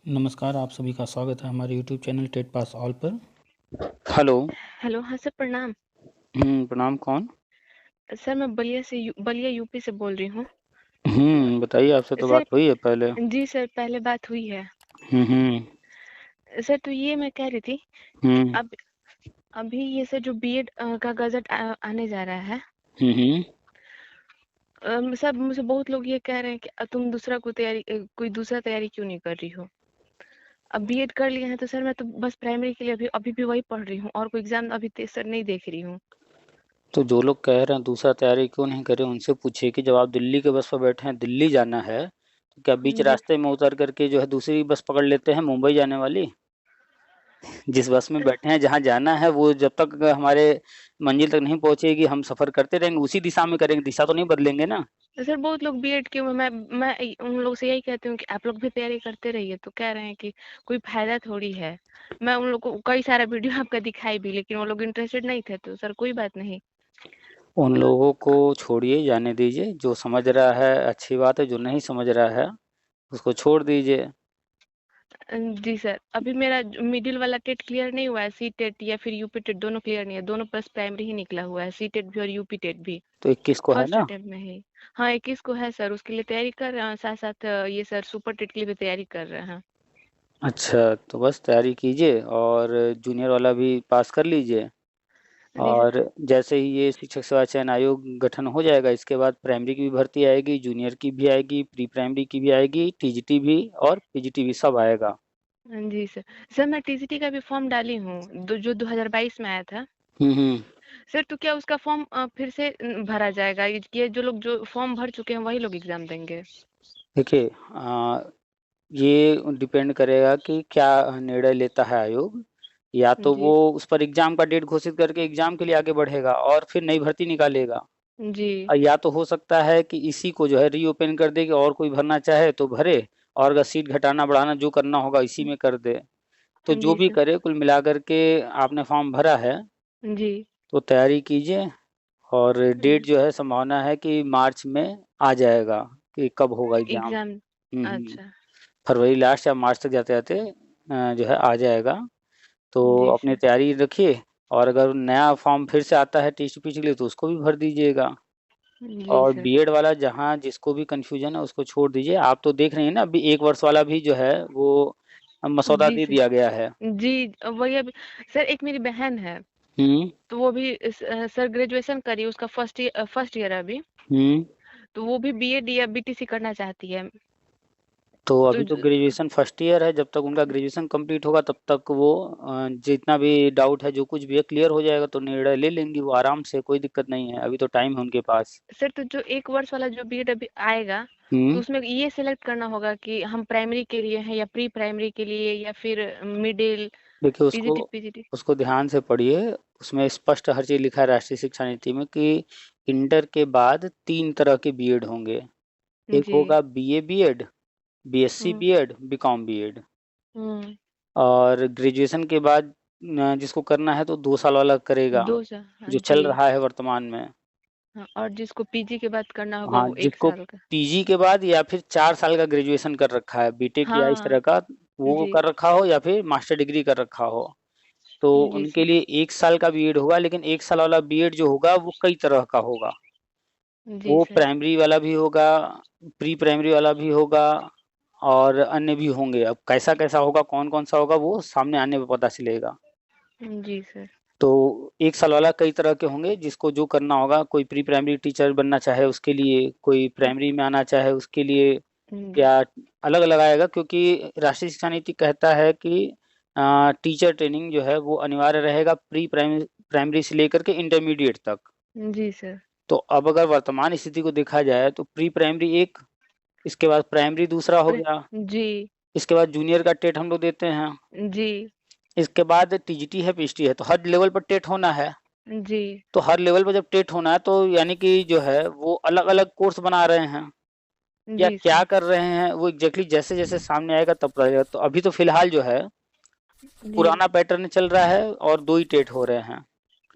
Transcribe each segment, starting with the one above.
नमस्कार, आप सभी का स्वागत है हमारे YouTube channel TET pass all पर। हेलो। हेलो, हाँ सर प्रणाम। प्रणाम। कौन? सर मैं बलिया यूपी से बोल रही हूँ। बताइए, आपसे तो सर बात हुई है पहले। जी सर, पहले बात हुई है। हम्म। सर तो ये मैं कह रही थी कि हम्म। अब अभी ये सर जो बीएड का गज़ट आने जा रहा है। हम्म। सर मुझे बहुत लोग ये कह रहे हैं कि तुम कोई दूसरा तैयारी क्यों नहीं कर रही हो? अब बीएड कर लिए हैं तो सर मैं तो बस प्राइमरी के लिए अभी अभी भी वही पढ़ रही हूँ और कोई एग्ज़ाम अभी सर नहीं देख रही हूँ। तो जो लोग कह रहे हैं दूसरा तैयारी क्यों नहीं करे, उनसे पूछिए कि जब आप दिल्ली के बस पर बैठे हैं, दिल्ली जाना है, तो क्या बीच जी रास्ते में उतर करके जो है दूसरी बस पकड़ लेते हैं मुंबई जाने वाली? जिस बस में बैठे हैं, जहाँ जाना है, वो जब तक हमारे मंजिल तक नहीं पहुंचेगी, हम सफर करते रहेंगे, उसी दिशा में करेंगे, दिशा तो नहीं बदलेंगे ना। सर बहुत लोग बीएड के मैं उन लोगों से यही कहती हूँ कि आप लोग भी तैयारी करते रहिए, तो कह रहे हैं कि कोई फायदा थोड़ी है। मैं उन लोग को कई सारा वीडियो आपका दिखाई भी, लेकिन वो लोग इंटरेस्टेड नहीं थे, तो सर कोई बात नहीं। उन लोगों को छोड़िए, जाने दीजिए। जो समझ रहा है अच्छी बात है, जो नहीं समझ रहा है उसको छोड़ दीजिए। जी सर, अभी मेरा मिडिल वाला टेट क्लियर नहीं हुआ है, सी टेट या फिर यूपी टेट दोनों क्लियर नहीं है, दोनों बस प्राइमरी ही निकला हुआ है, सी टेट भी और यूपी टेट भी। तो 21 को है फर्स्ट ना? अटेम्प्ट में ही। हाँ 21 को है सर, उसके लिए तैयारी कर रहे हैं, साथ साथ ये सर सुपर टेट के लिए भी तैयारी कर रहे हैं। अच्छा, तो बस तैयारी कीजिए और जूनियर वाला भी पास कर लीजिए। जी सर। और जैसे ही ये शिक्षक सेवा चयन आयोग गठन हो जाएगा, इसके बाद प्राइमरी की भी भर्ती आएगी, जूनियर की भी आएगी, प्री प्राइमरी की भी आएगी, टीजीटी भी और पीजीटी भी, सब आएगा। जी सर। सर मैं टीजीटी का भी फॉर्म डाली हूँ, जो 2022 में आया था। हम्म। सर तो क्या उसका फॉर्म फिर से भरा जाएगा? ये जो लोग जो फॉर्म भर चुके हैं वही लोग एग्जाम देंगे? देखिए, ये डिपेंड करेगा कि क्या निर्णय लेता है आयोग। या तो वो जी। उस पर एग्जाम का डेट घोषित करके एग्जाम के लिए आगे बढ़ेगा और फिर नई भर्ती निकालेगा। जी। और या तो हो सकता है कि इसी को जो है रीओपन कर दे कि और कोई भरना चाहे तो भरे, और अगर सीट घटाना बढ़ाना जो करना होगा इसी में कर दे। तो जो जी भी सर। करे, कुल मिलाकर के आपने फॉर्म भरा है जी। तो तैयारी कीजिए। और डेट जो है संभावना है कि मार्च में आ जाएगा कि कब होगा एग्जाम। एग्जाम। हम्म। अच्छा। फरवरी लास्ट या मार्च तक जाते जाते जो है आ जाएगा। तो जी अपनी सर। तैयारी रखिए। और अगर नया फॉर्म फिर से आता है टेस्ट पीच के लिए तो उसको भी भर दीजिएगा। जी और सर। बीएड वाला जहाँ जिसको भी कंफ्यूजन है उसको छोड़ दीजिए। आप तो देख रहे हैं ना, अभी 1 वर्ष वाला भी जो है वो मसौदा जी दे सर। दिया गया है। जी। वही अभी सर एक मेरी बहन है, हम्म। तो वो भी सर ग्रेजुएशन करी, उसका फर्स्ट ईयर है अभी। हम्म। तो वो भी बीएड या बीटीसी करना चाहती है। तो तो अभी तो ग्रेजुएशन फर्स्ट ईयर है, जब तक उनका ग्रेजुएशन कंप्लीट होगा तब तक वो जितना भी डाउट है, जो कुछ भी है, क्लियर हो जाएगा तो निर्णय ले लेंगी वो आराम से, कोई दिक्कत नहीं है, अभी तो टाइम है उनके पास। सर तो जो 1 वर्ष वाला जो बीएड अभी आएगा, तो हम्म। उसमें ये सेलेक्ट करना होगा कि हम प्राइमरी के लिए हैं या प्री प्राइमरी के लिए या फिर मिडिल, देखिए, उसको टीजीटी पीजीटी। उसको ध्यान से पढ़िए। उसमें स्पष्ट हर चीज लिखा है राष्ट्रीय शिक्षा नीति में कि इंटर के बाद 3 तरह के बीएड होंगे। एक जी। होगा बीए बीएड, बीएससी हम्म। BEd, BCom BEd. हम्म। और ग्रेजुएशन के बाद जिसको करना है तो 2 साल वाला करेगा, 2 साल, हाँ जो जी। चल रहा है वर्तमान में। हाँ, और जिसको पीजी के बाद करना होगा हाँ, वो एक जिसको साल का। पीजी के बाद या फिर 4 साल का ग्रेजुएशन कर रखा है, बीटेक या इस हाँ। तरह का, वो जी। कर रखा हो या फिर मास्टर डिग्री कर रखा हो, तो जी उनके सर। लिए 1 साल का बीएड होगा। लेकिन 1 साल वाला बीएड जो होगा वो कई तरह का होगा। जी वो सर। प्राइमरी वाला भी होगा, प्री प्राइमरी वाला भी होगा, और अन्य भी होंगे। अब कैसा कैसा होगा, कौन कौन सा होगा, वो सामने आने में पता चलेगा। जी सर। तो 1 साल वाला कई तरह के होंगे, जिसको जो करना होगा, कोई प्री प्राइमरी टीचर बनना चाहे उसके लिए, कोई प्राइमरी में आना चाहे उसके लिए, जी। या अलग अलग आएगा। क्योंकि राष्ट्रीय शिक्षा नीति कहता है कि टीचर ट्रेनिंग जो है वो अनिवार्य रहेगा प्री प्राइमरी प्राइमरी से लेकर के इंटरमीडिएट तक। जी सर। तो अब अगर वर्तमान स्थिति को देखा जाए तो प्री प्राइमरी एक, इसके बाद प्राइमरी दूसरा हो गया, जी। इसके बाद जूनियर का टेट हम लोग देते हैं, जी। इसके बाद टीजीटी है, पीएचडी है, तो हर लेवल पर टेट होना है। जी। तो हर लेवल पर जब टेट होना है तो यानी कि जो है वो अलग अलग कोर्स बना रहे हैं या जी क्या सर। कर रहे हैं, वो एग्जैक्टली जैसे जैसे सामने आएगा तब पता चलेगा। तो अभी तो फिलहाल जो है जी। पुराना पैटर्न चल रहा है और 2 ही टेट हो रहे हैं।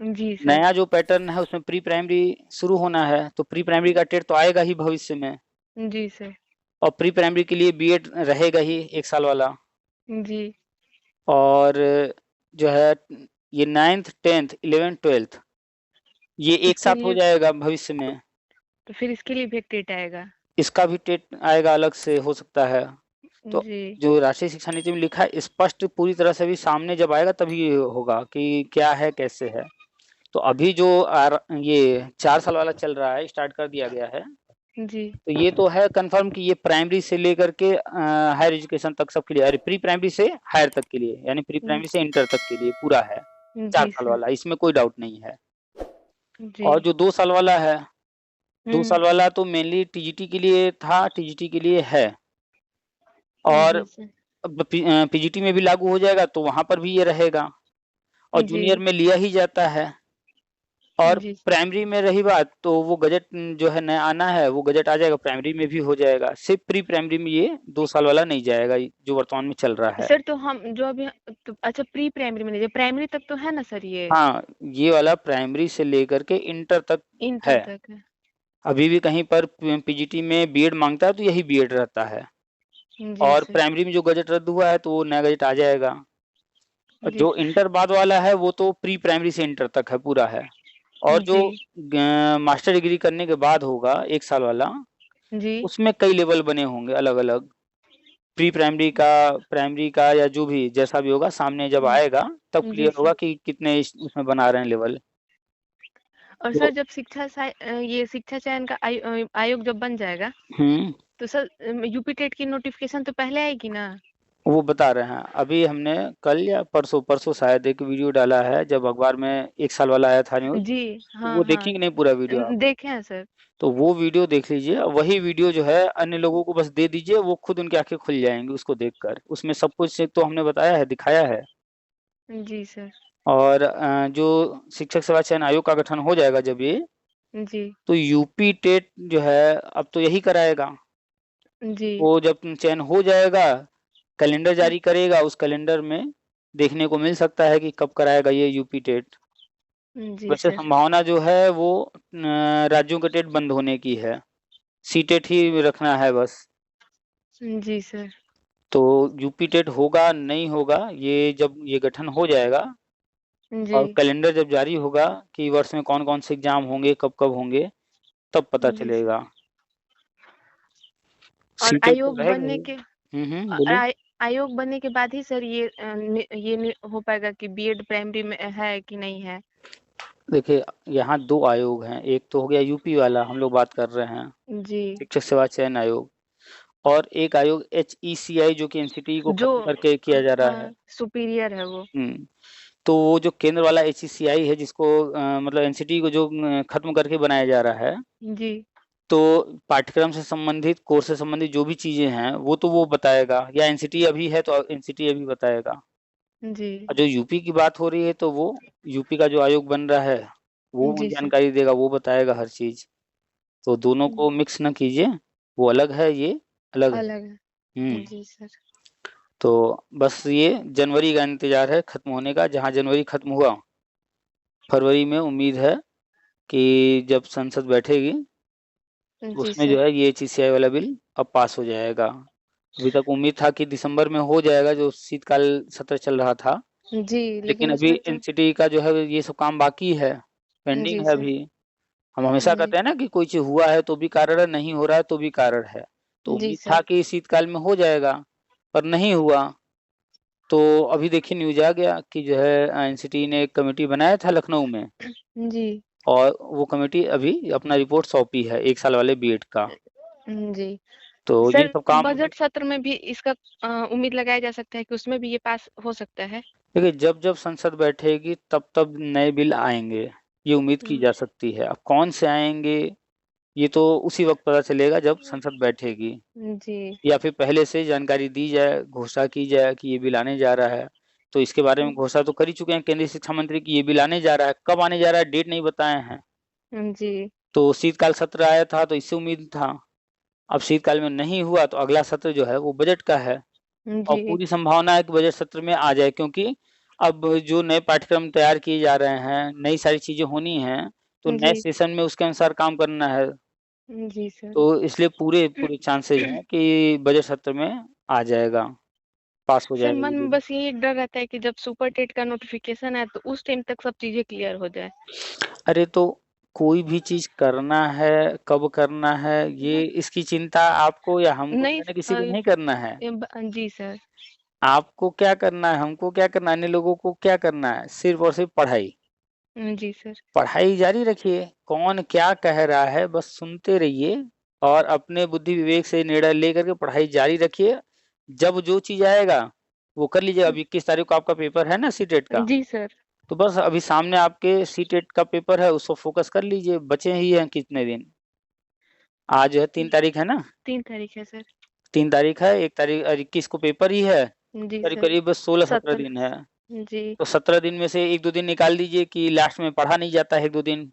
जी सर। नया जो पैटर्न है उसमें प्री प्राइमरी शुरू होना है, तो प्री प्राइमरी का टेट तो आएगा ही भविष्य में। जी सर। और प्री प्राइमरी के लिए बीएड रहेगा ही 1 साल वाला। जी। और जो है ये 9th 10th 11th 12th ये एक इसके साथ हो लिए जाएगा भविष्य में। तो फिर इसके लिए भी एक टेट आएगा? इसका भी टेट आएगा, अलग से हो सकता है। तो जी। जो राष्ट्रीय शिक्षा नीति में लिखा है स्पष्ट पूरी तरह से भी सामने जब आएगा तभी ये होगा कि क्या है कैसे है। तो अभी जो ये 4 साल वाला चल रहा है, स्टार्ट कर दिया गया है। जी। तो ये तो है कंफर्म कि ये प्राइमरी से लेकर के हायर एजुकेशन तक सबके लिए, अरे प्री प्राइमरी से हायर तक के लिए, यानी प्री प्राइमरी से इंटर तक के लिए पूरा है। 4 जी साल सर। वाला, इसमें कोई डाउट नहीं है। जी। और जो 2 साल वाला है, 2 साल हुँ। वाला तो मेनली टीजीटी के लिए था, टीजीटी के लिए है। और जी सर। अब पीजीटी में भी लागू हो जाएगा तो वहाँ पर भी ये रहेगा। और जी। जूनियर में लिया ही जाता है। और जी सर। प्राइमरी में रही बात, तो वो गजट जो है नया आना है, वो गजट आ जाएगा, प्राइमरी में भी हो जाएगा। सिर्फ़ प्री प्राइमरी में ये 2 साल वाला नहीं जाएगा, जो वर्तमान में चल रहा है। सर तो हम जो अभी तो अच्छा प्री प्राइमरी में नहीं, प्राइमरी तक तो है ना सर ये? हाँ, ये वाला प्राइमरी से लेकर के इंटर तक इंटर है। तक है। अभी भी कहीं पर पीजीटी में बीएड माँगता है तो यही बीएड रहता है। जी और सर। प्राइमरी में जो गजट रद्द हुआ है तो वो नया गजट आ जाएगा। और जी जो इंटर बाद वाला है वो तो प्री प्राइमरी से इंटर तक है, पूरा है। और जो जी। मास्टर डिग्री करने के बाद होगा 1 साल वाला, जी। उसमें कई लेवल बने होंगे अलग-अलग। प्री प्राइमरी का या जो भी जैसा भी होगा, सामने जब आएगा तब जी क्लियर सर। होगा कि कितने उसमें बना रहे हैं लेवल। और तो सर जब ये शिक्षा चयन का आयोग जब बन जाएगा हुँ, तो सर यूपी टेट की नोटिफिकेशन तो पहले आएगी ना? वो बता रहे हैं। अभी हमने कल या परसों शायद एक वीडियो डाला है, जब अखबार में 1 साल वाला आया था न्यूज़, जी। तो हाँ वो हाँ। देखेंगे नहीं पूरा वीडियो आप? देखे हैं सर। तो वो वीडियो देख लीजिए, और वही वीडियो जो है अन्य लोगों को बस दे दीजिए, वो खुद उनकी आँखें खुल जाएँगी उसको देखकर। उसमें सब कुछ तो हमने बताया है, दिखाया है। जी सर। और जो शिक्षक सेवा चयन आयोग का गठन हो जाएगा जब ये, जी। तो यूपी टेट जो है अब तो यही कराएगा। जी। वो जब चयन हो जाएगा, कैलेंडर जारी करेगा, उस कैलेंडर में देखने को मिल सकता है कि कब कराएगा ये यूपी टेट। जी वैसे सर। संभावना जो है वो राज्यों के टेट बंद होने की है, सीटेट ही रखना है बस। जी सर। तो यूपी टेट होगा, नहीं होगा, ये जब ये गठन हो जाएगा जी। और कैलेंडर जब जारी होगा कि वर्ष में कौन-कौन से एग्ज़ाम होंगे, कब-कब होंगे, तब पता जी सर। चलेगा। और सीटेट तो आयोग रहेगा बनने ही। के बोलिए। आयोग बनने के बाद ही सर ये हो पाएगा कि बीएड प्राइमरी में है कि नहीं है? देखिए, यहाँ 2 आयोग हैं, एक तो हो गया यूपी वाला हम लोग बात कर रहे हैं, जी। शिक्षक सेवा चयन आयोग, और एक आयोग एचईसीआई जो कि एनसीटीई को जो खत्म करके किया जा रहा है। हाँ, सुपीरियर है वो। हुँ, तो वो जो केंद्र वाला एचईसीआई है, जिसको मतलब एनसीटीई को जो खत्म करके बनाया जा रहा है, जी। तो पाठ्यक्रम से संबंधित, कोर्स से संबंधित जो भी चीज़ें हैं, वो तो वो बताएगा, या एनसीटी अभी है तो एनसीटी अभी बताएगा। जी। और जो यूपी की बात हो रही है, तो वो यूपी का जो आयोग बन रहा है, वो जी सर। जानकारी देगा, वो बताएगा हर चीज़। तो दोनों हुँ, को मिक्स ना कीजिए, वो अलग है, ये अलग है। अलग हुँ, है। जी सर। तो बस ये जनवरी का इंतज़ार है खत्म होने का, जहाँ जनवरी खत्म हुआ, फरवरी में उम्मीद है कि जब संसद बैठेगी, तो जी उसमें जो सर। है ये एचईसीआई वाला बिल अब पास हो जाएगा। अभी तक उम्मीद था कि दिसंबर में हो जाएगा, जो शीतकाल सत्र चल रहा था, जी, लेकिन लेकिन अभी उसमें तो एनसीटी का जो है ये सब काम बाकी है, पेंडिंग जी है सर। अभी। हम हमेशा जी। कहते हैं ना कि कोई चीज़ हुआ है तो भी कारण है, नहीं हो रहा है तो भी कारण है। तो जी उम्मीद था सर। कि शीतकाल में हो जाएगा, पर नहीं हुआ। तो अभी देखिए न्यूज़ आ गया कि जो है एनसीटी ने एक कमिटी बनाया था लखनऊ में, जी। और वो कमिटी अभी अपना रिपोर्ट सौंपी है 1 साल वाले बीएड का। जी। तो ये सर सब काम बजट सत्र में भी इसका उम्मीद लगाया जा सकता है कि उसमें भी ये पास हो सकता है? देखिए, जब-जब संसद बैठेगी तब-तब नए बिल आएँगे, ये उम्मीद की हुँ, जा सकती है। अब कौन से आएँगे, ये तो उसी वक़्त पता चलेगा जब संसद बैठेगी, जी। या फिर पहले से जानकारी दी जाए, घोषणा की जाए कि ये बिल आने जा रहा है। तो इसके बारे में घोषणा तो कर ही चुके हैं केंद्रीय शिक्षा मंत्री कि ये बिल आने जा रहा है, कब आने जा रहा है डेट नहीं बताए हैं। जी। तो शीतकाल सत्र आया था तो इससे उम्मीद था, अब शीतकाल में नहीं हुआ तो अगला सत्र जो है वो बजट का है। और जी। पूरी संभावना है कि बजट सत्र में आ जाए, क्योंकि अब जो नए पाठ्यक्रम तैयार किए जा रहे हैं, नई सारी चीज़ें होनी हैं, तो नए जी। सेशन में उसके अनुसार काम करना है। जी सर। तो इसलिए पूरे पूरे चांसेज़ हैं कि बजट सत्र में आ जाएगा, पास हो सर जाएगा मन ये में भी। बस यही एक डर रहता है कि जब सुपर टेट का नोटिफिकेशन आए तो उस टाइम तक सब चीजें क्लियर हो जाए। अरे तो कोई भी चीज करना है, कब करना है, ये इसकी चिंता आपको या हमको नहीं या ना किसी को नहीं करना है। जी सर। आपको क्या करना है, हमको क्या करना है, अन्य लोगों को क्या करना है, सिर्फ और सिर्फ पढ़ाई। जी सर। पढ़ाई जारी रखिए, कौन क्या कह रहा है बस सुनते रहिए और अपने बुद्धि विवेक से निर्णय लेकर के पढ़ाई जारी रखिए। जब जो चीज आएगा वो कर लीजिएगा। अब 21 तारीख को आपका पेपर है ना सीटेट का, जी सर। तो बस अभी सामने आपके सीटेट का पेपर है, उसको फोकस कर लीजिए। बचे ही हैं कितने दिन, आज जो है 3 तारीख है ना, 3 तारीख है सर। 3 तारीख है, 1 तारीख और 21 को पेपर ही है। जी करीब सर। करीब बस 16-17 17। दिन है। जी तो 17 दिन में से 1-2 दिन निकाल दीजिए कि लास्ट में पढ़ा नहीं जाता है 1-2 दिन।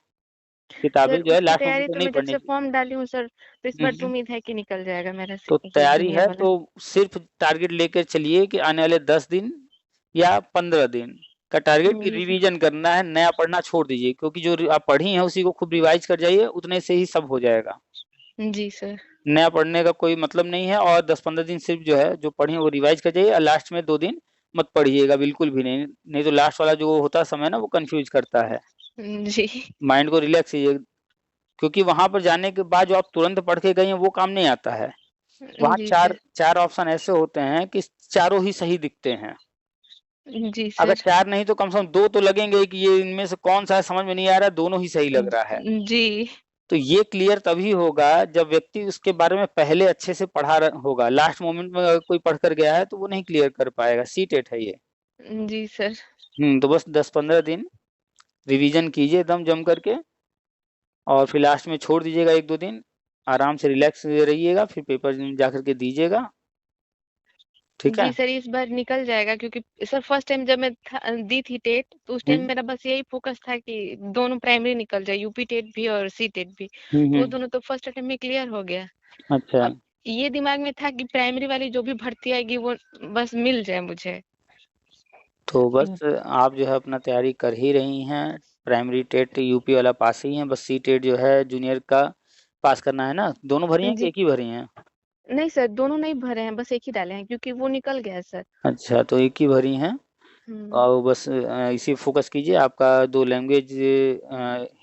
किताबें सर, जो है उसकी लास्ट मोमेंट तैयारी पे तो नहीं मैं जब पढ़नी से चाहिए। फॉर्म डाली हूँ सर, तो इस बार तो हम्म। उम्मीद है कि निकल जाएगा मेरा तो ये तैयारी जूनियर है वाला। तो सिर्फ टारगेट लेकर चलिए कि आने वाले 10 दिन या 15 दिन का टारगेट की जी सर। रिवीजन करना है, नया पढ़ना छोड़ दीजिए। क्योंकि जो आप पढ़ी हैं उसी को खूब रिवाइज कर जाइए, उतने से ही सब हो जाएगा। जी सर। नया पढ़ने का कोई मतलब नहीं है। और 10-15 दिन सिर्फ जो है जो पढ़ी है वो रिवाइज कर जाइए, और लास्ट में 2 दिन मत पढ़िएगा बिल्कुल भी नहीं। नहीं तो लास्ट वाला जो होता है समय ना, वो कंफ्यूज करता है। जी। माइंड को रिलैक्स कीजिए। क्योंकि वहां पर जाने के बाद जो आप तुरंत पढ़ के गए हैं वो काम नहीं आता है। वहाँ जी चार सर। चार ऑप्शन ऐसे होते हैं कि चारों ही सही दिखते हैं। जी अगर सर। 4 नहीं तो कम से कम 2 तो लगेंगे कि ये इनमें से कौन सा है, समझ में नहीं आ रहा है, दोनों ही सही लग रहा है। जी। तो ये क्लियर तभी होगा जब व्यक्ति उसके बारे में पहले अच्छे से होगा। लास्ट मोमेंट में अगर कोई पढ़ कर गया है तो वो नहीं क्लियर कर पाएगा। सीटेट है ये। जी सर। तो बस 10-15 दिन रिवीजन कीजिए एकदम जम करके, और फिर लास्ट में छोड़ दीजिएगा 1-2 दिन। आराम से रिलैक्स रहिएगा, फिर पेपर जा करके दीजिएगा। ठीक है। जी सर, इस बार निकल जाएगा क्योंकि सर फर्स्ट टाइम जब मैं दी थी टेट तो उस टाइम हम्म मेरा बस यही फोकस था कि दोनों प्राइमरी निकल जाए, यूपी टेट भी और सी टेट भी। तो वो हम्म। दोनों तो फर्स्ट अटेम्प्ट में क्लियर हो गया। अच्छा। अब ये दिमाग में था कि प्राइमरी वाली जो भी भर्ती आएगी वो बस मिल जाए मुझे। तो बस आप जो है अपना तैयारी कर ही रही हैं। प्राइमरी टेट यूपी वाला पास ही हैं, बस सी टेट जो है जूनियर का पास करना है ना। दोनों भरी हैं कि जी एक ही भरी हैं? नहीं सर, दोनों नहीं भरे हैं, बस एक ही डाले हैं क्योंकि वो निकल गया है सर। अच्छा, तो एक ही भरी हैं। हम्म। और बस इसी फोकस कीजिए। आपका 2 लैंग्वेज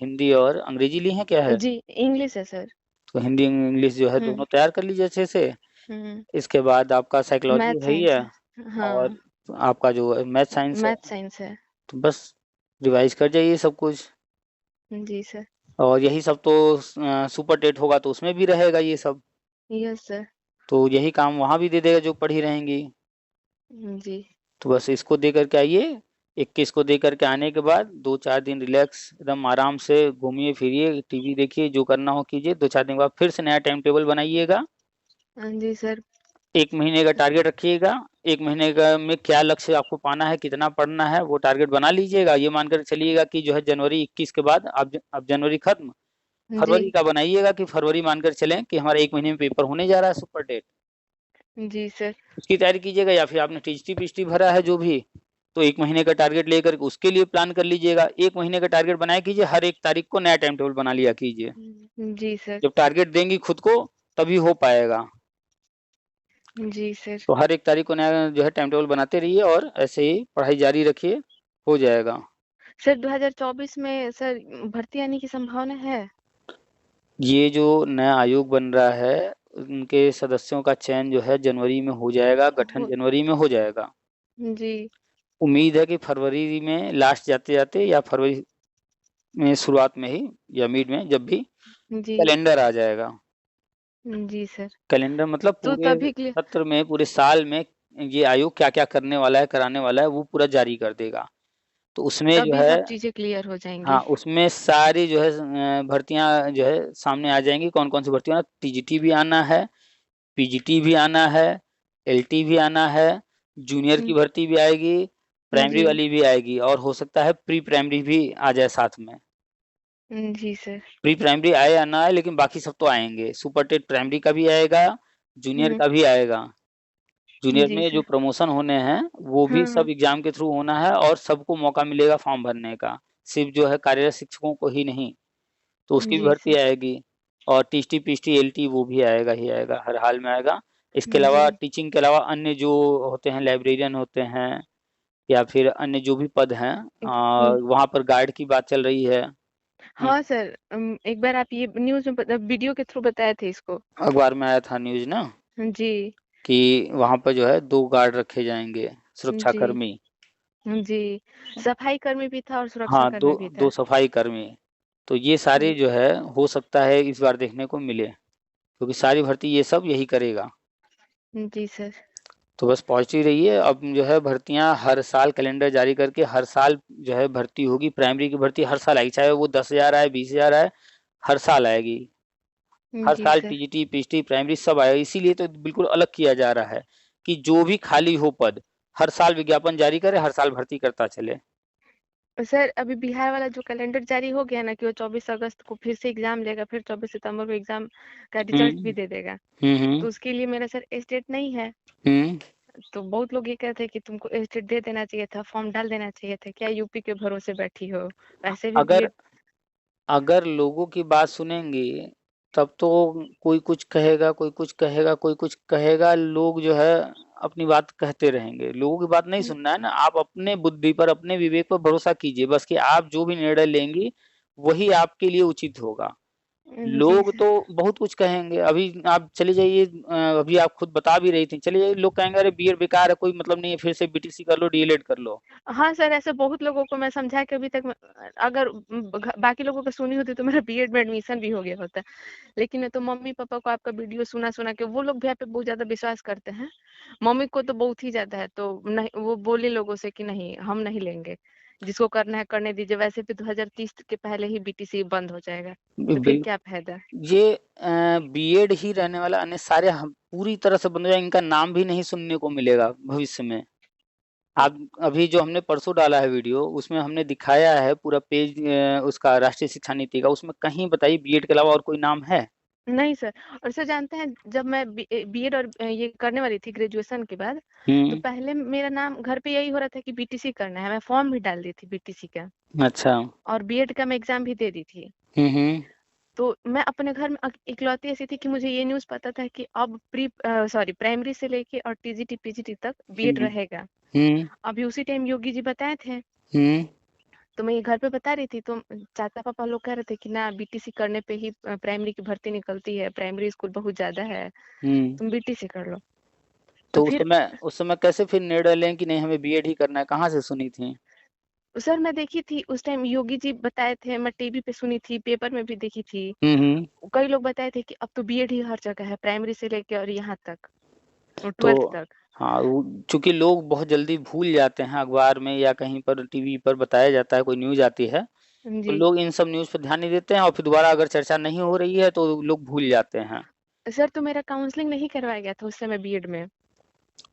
हिंदी और अंग्रेजी ली है क्या है? जी इंग्लिश है सर। तो हिंदी इंग्लिश जो है हम्म। दोनों तैयार कर लीजिए अच्छे से। हम्म। इसके बाद आपका साइकोलॉजी मैथ है ही साइंस है, है। हाँ। और आपका जो मैथ साइंस है। मैथ साइंस है। तो बस रिवाइज कर जाइए सब कुछ। जी सर। और यही सब तो सुपर टेट होगा तो उसमें भी रहेगा ये सब। Yes sir. तो यही काम वहाँ भी दे देगा जो पढ़ी रहेंगी। जी। तो बस इसको दे करके आइए। 21 को दे करके आने के बाद 2-4 दिन रिलैक्स एकदम आराम से घूमिए फिरिए, टीवी देखिए, जो करना हो कीजिए। 2-4 दिन के बाद फिर से नया टाइम टेबल बनाइएगा। हाँ जी सर। 1 महीने का टारगेट रखिएगा। 1 महीने का में क्या लक्ष्य आपको पाना है, कितना पढ़ना है, वो टारगेट बना लीजिएगा। ये मानकर चलिएगा कि जो है जनवरी 21 के बाद, अब जनवरी खत्म, जी। फरवरी का बनाइएगा कि फरवरी मानकर चलें कि हमारा 1 महीने में पेपर होने जा रहा है सुपर टेट। जी सर। उसकी तैयारी कीजिएगा। या फिर आपने टीजीटी पीजीटी भरा है जो भी, तो 1 महीने का टारगेट लेकर उसके लिए प्लान कर लीजिएगा। 1 महीने का टारगेट बनाया कीजिए, हर एक तारीख को नया टाइम टेबल बना लिया कीजिए। जी सर। जब टारगेट देंगी खुद को तभी हो पाएगा। जी सर। तो हर एक तारीख को नया जो है टाइम टेबल बनाते रहिए, और ऐसे ही पढ़ाई जारी रखिए, हो जाएगा। सर 2024 में सर भर्ती आने की संभावना है? ये जो नया आयोग बन रहा है उनके सदस्यों का चयन जो है जनवरी में हो जाएगा, गठन हो। जनवरी में हो जाएगा। जी। उम्मीद है कि फरवरी में लास्ट जाते जाते या फरवरी में शुरुआत में ही या मिड में, जब भी जी। कैलेंडर आ जाएगा। जी सर। कैलेंडर मतलब तो पूरे तभी क्लियर। सत्र में, पूरे साल में ये आयोग क्या क्या करने वाला है, कराने वाला है, वो पूरा जारी कर देगा। तो उसमें जो तभी है, सब चीजें क्लियर हो हाँ जाएंगी। उसमें सारी जो है भर्तियां जो है सामने आ जाएंगी। कौन कौन सी भर्तियां, टीजीटी भी आना है, पीजीटी भी आना है, एलटी भी आना है, जूनियर की भर्ती भी आएगी, प्राइमरी जी। वाली भी आएगी, और हो सकता है प्री प्राइमरी भी आ जाए साथ में। जी सर। प्री प्राइमरी आए या ना आए, लेकिन बाकी सब तो आएंगे। सुपर टेट प्राइमरी का भी आएगा, जूनियर हम्म। का भी आएगा। जूनियर जी में जो सर। प्रमोशन होने हैं वो भी हाँ हाँ। सब एग्जाम के थ्रू होना है, और सबको मौका मिलेगा फॉर्म भरने का, सिर्फ जो है कार्यरत शिक्षकों को ही नहीं। तो उसकी भी जी भर्ती सर। आएगी। और टीटी पीटी एलटी वो भी आएगा ही आएगा, हर हाल में आएगा। इसके अलावा जी। टीचिंग के अलावा अन्य जो होते हैं, लाइब्रेरियन होते हैं या फिर अन्य जो भी पद हैं, हुँ। वहाँ पर गार्ड की बात चल रही है। हाँ सर, एक बार आप ये न्यूज़ में वीडियो के थ्रू बताए थे इसको। अखबार में आया था न्यूज़ ना, जी। कि वहाँ पर जो है 2 गार्ड रखे जाएँगे, जी। सुरक्षाकर्मी। जी। सफाई कर्मी भी था और सुरक्षा हाँ, कर्मी भी 2 था। सफाई कर्मी। तो ये सारे हुँ। जो है हो सकता है इस बार देखने को मिले, क्योंकि सारी भर्ती ये सब यही करेगा। जी सर। तो बस पॉज़िटिव रहिए। अब जो है भर्तियाँ हर साल कैलेंडर जारी करके हर साल जो है भर्ती होगी, प्राइमरी की भर्ती हर साल आएगी, चाहे वो 10,000 आए, 20,000 आए, हर साल आएगी। हर जी साल सर। टीजीटी, पीएचडी, प्राइमरी सब आएगा। इसीलिए तो बिल्कुल अलग किया जा रहा है कि जो भी खाली हो पद, हर साल विज्ञापन जारी करे, हर साल भर्ती करता चले। सर अभी बिहार वाला जो कैलेंडर जारी हो गया ना कि वो 24 अगस्त को फिर से एग्ज़ाम लेगा, फिर 24 सितंबर को एग्ज़ाम का रिजल्ट भी हुँ। दे देगा। हुँ, हुँ। तो उसके लिए मेरा सर एज डेट नहीं है। हुँ। तो बहुत लोग ये कहते हैं कि तुमको एज डेट दे देना चाहिए था, फॉर्म डाल देना चाहिए था। क्या यूपी के भरोसे बैठी हो? वैसे भी अगर बीएड। अगर लोगों की बात सुनेंगे, तब तो कोई कुछ कहेगा, कोई कुछ कहेगा, कोई कुछ कहेगा, लोग जो है अपनी बात कहते रहेंगे। लोगों की बात नहीं हुँ। सुनना है ना, आप अपने बुद्धि पर, अपने विवेक पर भरोसा कीजिए बस, कि आप जो भी निर्णय लेंगी, वही आपके लिए उचित होगा। जी लोग सर। तो बहुत कुछ कहेंगे। अभी आप चले जाइए, अभी आप खुद बता भी रही थी, चले जाइए, लोग कहेंगे अरे बीएड बेकार है, कोई मतलब नहीं है, फिर से बीटीसी कर लो, डीएलएड कर लो। हाँ सर, ऐसे बहुत लोगों को मैं समझा के अभी तक अगर बाकी लोगों को सुनी होती तो मेरा बीएड में एडमिशन भी हो गया होता। लेकिन तो मम्मी-पापा को आपका वीडियो सुना-सुना के वो लोग भी आप पे बहुत ज़्यादा विश्वास करते हैं। मम्मी को तो बहुत ही ज़्यादा है, तो नहीं वो बोले लोगों से कि नहीं, हम नहीं लेंगे। जिसको करना है करने दीजिए, वैसे भी 2030 के पहले ही बीटीसी बंद हो जाएगा, तो फिर बिल क्या फ़ायदा? ये बीएड ही रहने वाला, अन्य सारे हम पूरी तरह से बंद हो जाएँगे, इनका नाम भी नहीं सुनने को मिलेगा भविष्य में। आप अभी जो हमने परसों डाला है वीडियो, उसमें हमने दिखाया है पूरा पेज, उसका राष्ट्रीय शिक्षा नीति का, उसमें कहीं बताइए बीएड के अलावा और कोई नाम है? नहीं सर। और सर जानते हैं जब मैं बीएड और ये करने वाली थी ग्रेजुएशन के बाद, तो हुँ। पहले मेरा नाम घर पे यही हो रहा था कि बीटीसी करना है, मैं फॉर्म भी डाल दी थी बीटीसी का अच्छा। और बीएड का मैं एग्ज़ाम भी दे दी थी। हुँ, हुँ। तो मैं अपने घर में इकलौती ऐसी थी कि मुझे ये न्यूज़ पता था कि अब प्राइमरी से लेके और टीजीटी, पीजीटी तक बीएड हुँ, रहेगा। हुँ, अभी उसी टाइम योगी जी बताए थे, हुँ, तो मैं ये घर पे बता रही थी, तो चाचा-पापा लोग कह रहे थे कि ना बीटीसी करने पे ही प्राइमरी की भर्ती निकलती है, प्राइमरी स्कूल बहुत ज़्यादा है, हुँ। तुम बीटीसी कर लो। तो तो फिर उस समय कैसे फिर निर्णय लें कि नहीं हमें बीएड ही करना है, कहाँ से सुनी थी? सर मैं देखी थी उस टाइम योगी जी बताए थे, मैं टीवी पे सुनी थी, पेपर में भी देखी थी। हुँ, हुँ। कई लोग बताए थे कि अब तो बीएड ही हर जगह है, प्राइमरी से लेके और यहाँ तक, और तो 12th तक। हाँ, वो चूँकि लोग बहुत जल्दी भूल जाते हैं, अखबार में या कहीं पर टीवी पर बताया जाता है, कोई न्यूज़ आती है, तो जी। लोग इन सब न्यूज़ पे ध्यान नहीं देते हैं और फिर दोबारा अगर चर्चा नहीं हो रही है, तो लोग भूल जाते हैं। सर तो मेरा काउंसलिंग नहीं करवाया गया था उस समय बीएड में।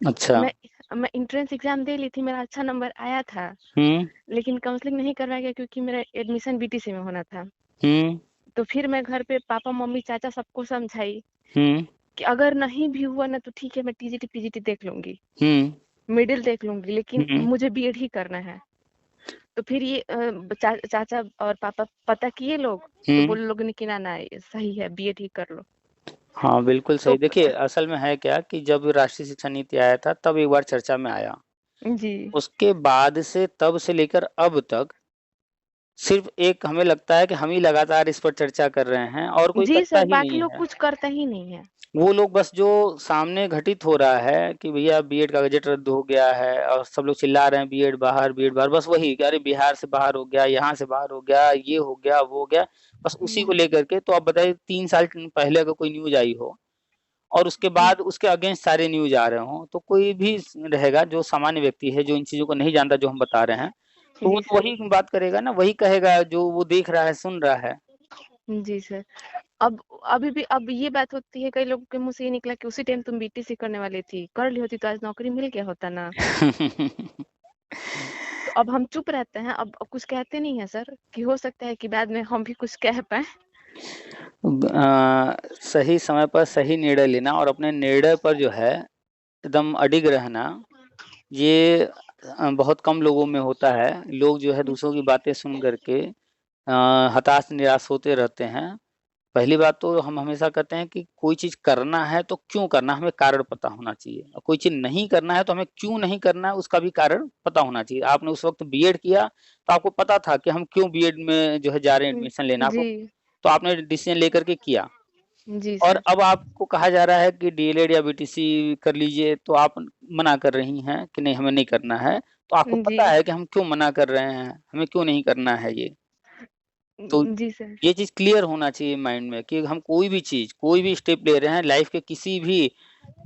अच्छा। मैं मैं एंट्रेंस एग्ज़ाम दे ली थी, मेरा अच्छा नंबर आया था, हुँ, लेकिन काउंसलिंग नहीं करवाया गया क्योंकि मेरा एडमिशन बीटीसी में होना था। हुँ, तो फिर मैं घर पे पापा, मम्मी, चाचा सबको समझाई हुँ, कि अगर नहीं भी हुआ ना तो ठीक है, मैं टीजीटी, पीजीटी देख लूँगी, हुँ, मिडिल देख लूँगी, लेकिन हुँ, मुझे बीएड ही करना है। तो फिर ये चाचा और पापा पता किए लोग, तो हुँ। बोले लोग ने कि ना, ना ये सही है, बीएड ही कर लो। हाँ, बिल्कुल तो सही। देखिए, असल में है क्या कि जब राष्ट्रीय शिक्षा नीति आया था, तब एक बार चर्चा में आया। जी। उसके बाद से तब से लेकर अब तक सिर्फ़ एक हमें लगता है कि हम ही लगातार इस पर चर्चा कर रहे हैं और कोई जी करता सर, ही बाकी नहीं लोग है। कुछ करता ही नहीं है। वो लोग बस जो सामने घटित हो रहा है कि भैया बीएड का गज़ट रद्द हो गया है और सब लोग चिल्ला रहे हैं बीएड बाहर, बस वही कि अरे बिहार से बाहर हो गया, यहाँ से बाहर हो गया, ये हो गया, वो हो गया, बस उसी को हुँ, लेकर के। तो आप बताइए 3 साल पहले अगर कोई न्यूज़ आई हो और उसके हुँ, बाद उसके अगेंस्ट सारे न्यूज़ आ रहे हों, तो कोई भी रहेगा जो सामान्य व्यक्ति है, जो इन चीज़ों को नहीं जानता जो हम बता रहे हैं, तो वो जी तो सर। वही बात करेगा ना, वही कहेगा जो वो देख रहा है, सुन रहा है। जी सर। अब अभी भी अब ये बात होती है, कई लोगों के मुँह से ये निकला कि उसी टाइम तुम बीटीसी करने वाली थी, कर ली होती तो आज नौकरी मिल गया होता ना। तो अब हम चुप रहते हैं, अब कुछ कहते नहीं हैं सर, कि हो सकता है कि बाद में हम भी कुछ कह पाएँ। सही समय पर सही निर्णय लेना और अपने निर्णय पर जो है एकदम अडिग रहना, ये बहुत कम लोगों में होता है। लोग जो है दूसरों की बातें सुन कर के हताश निराश होते रहते हैं पहली बात तो हम हमेशा कहते हैं कि कोई चीज़ करना है तो क्यों करना है, हमें कारण पता होना चाहिए, और कोई चीज़ नहीं करना है तो हमें क्यों नहीं करना है उसका भी कारण पता होना चाहिए। आपने उस वक़्त बीएड किया तो आपको पता था कि हम क्यों बीएड में जो है जा रहे हैं एडमिशन लेना, आपको जी, तो आपने डिसीज़न लेकर के किया। जी और सर। अब आपको कहा जा रहा है कि डीएलएड या बीटीसी कर लीजिए, तो आप मना कर रही हैं कि नहीं हमें नहीं करना है। तो आपको जी, पता है कि हम क्यों मना कर रहे हैं, हमें क्यों नहीं करना है ये। तो जी सर। ये चीज़ क्लियर होना चाहिए माइंड में कि हम कोई भी चीज़, कोई भी स्टेप ले रहे हैं लाइफ़ के किसी भी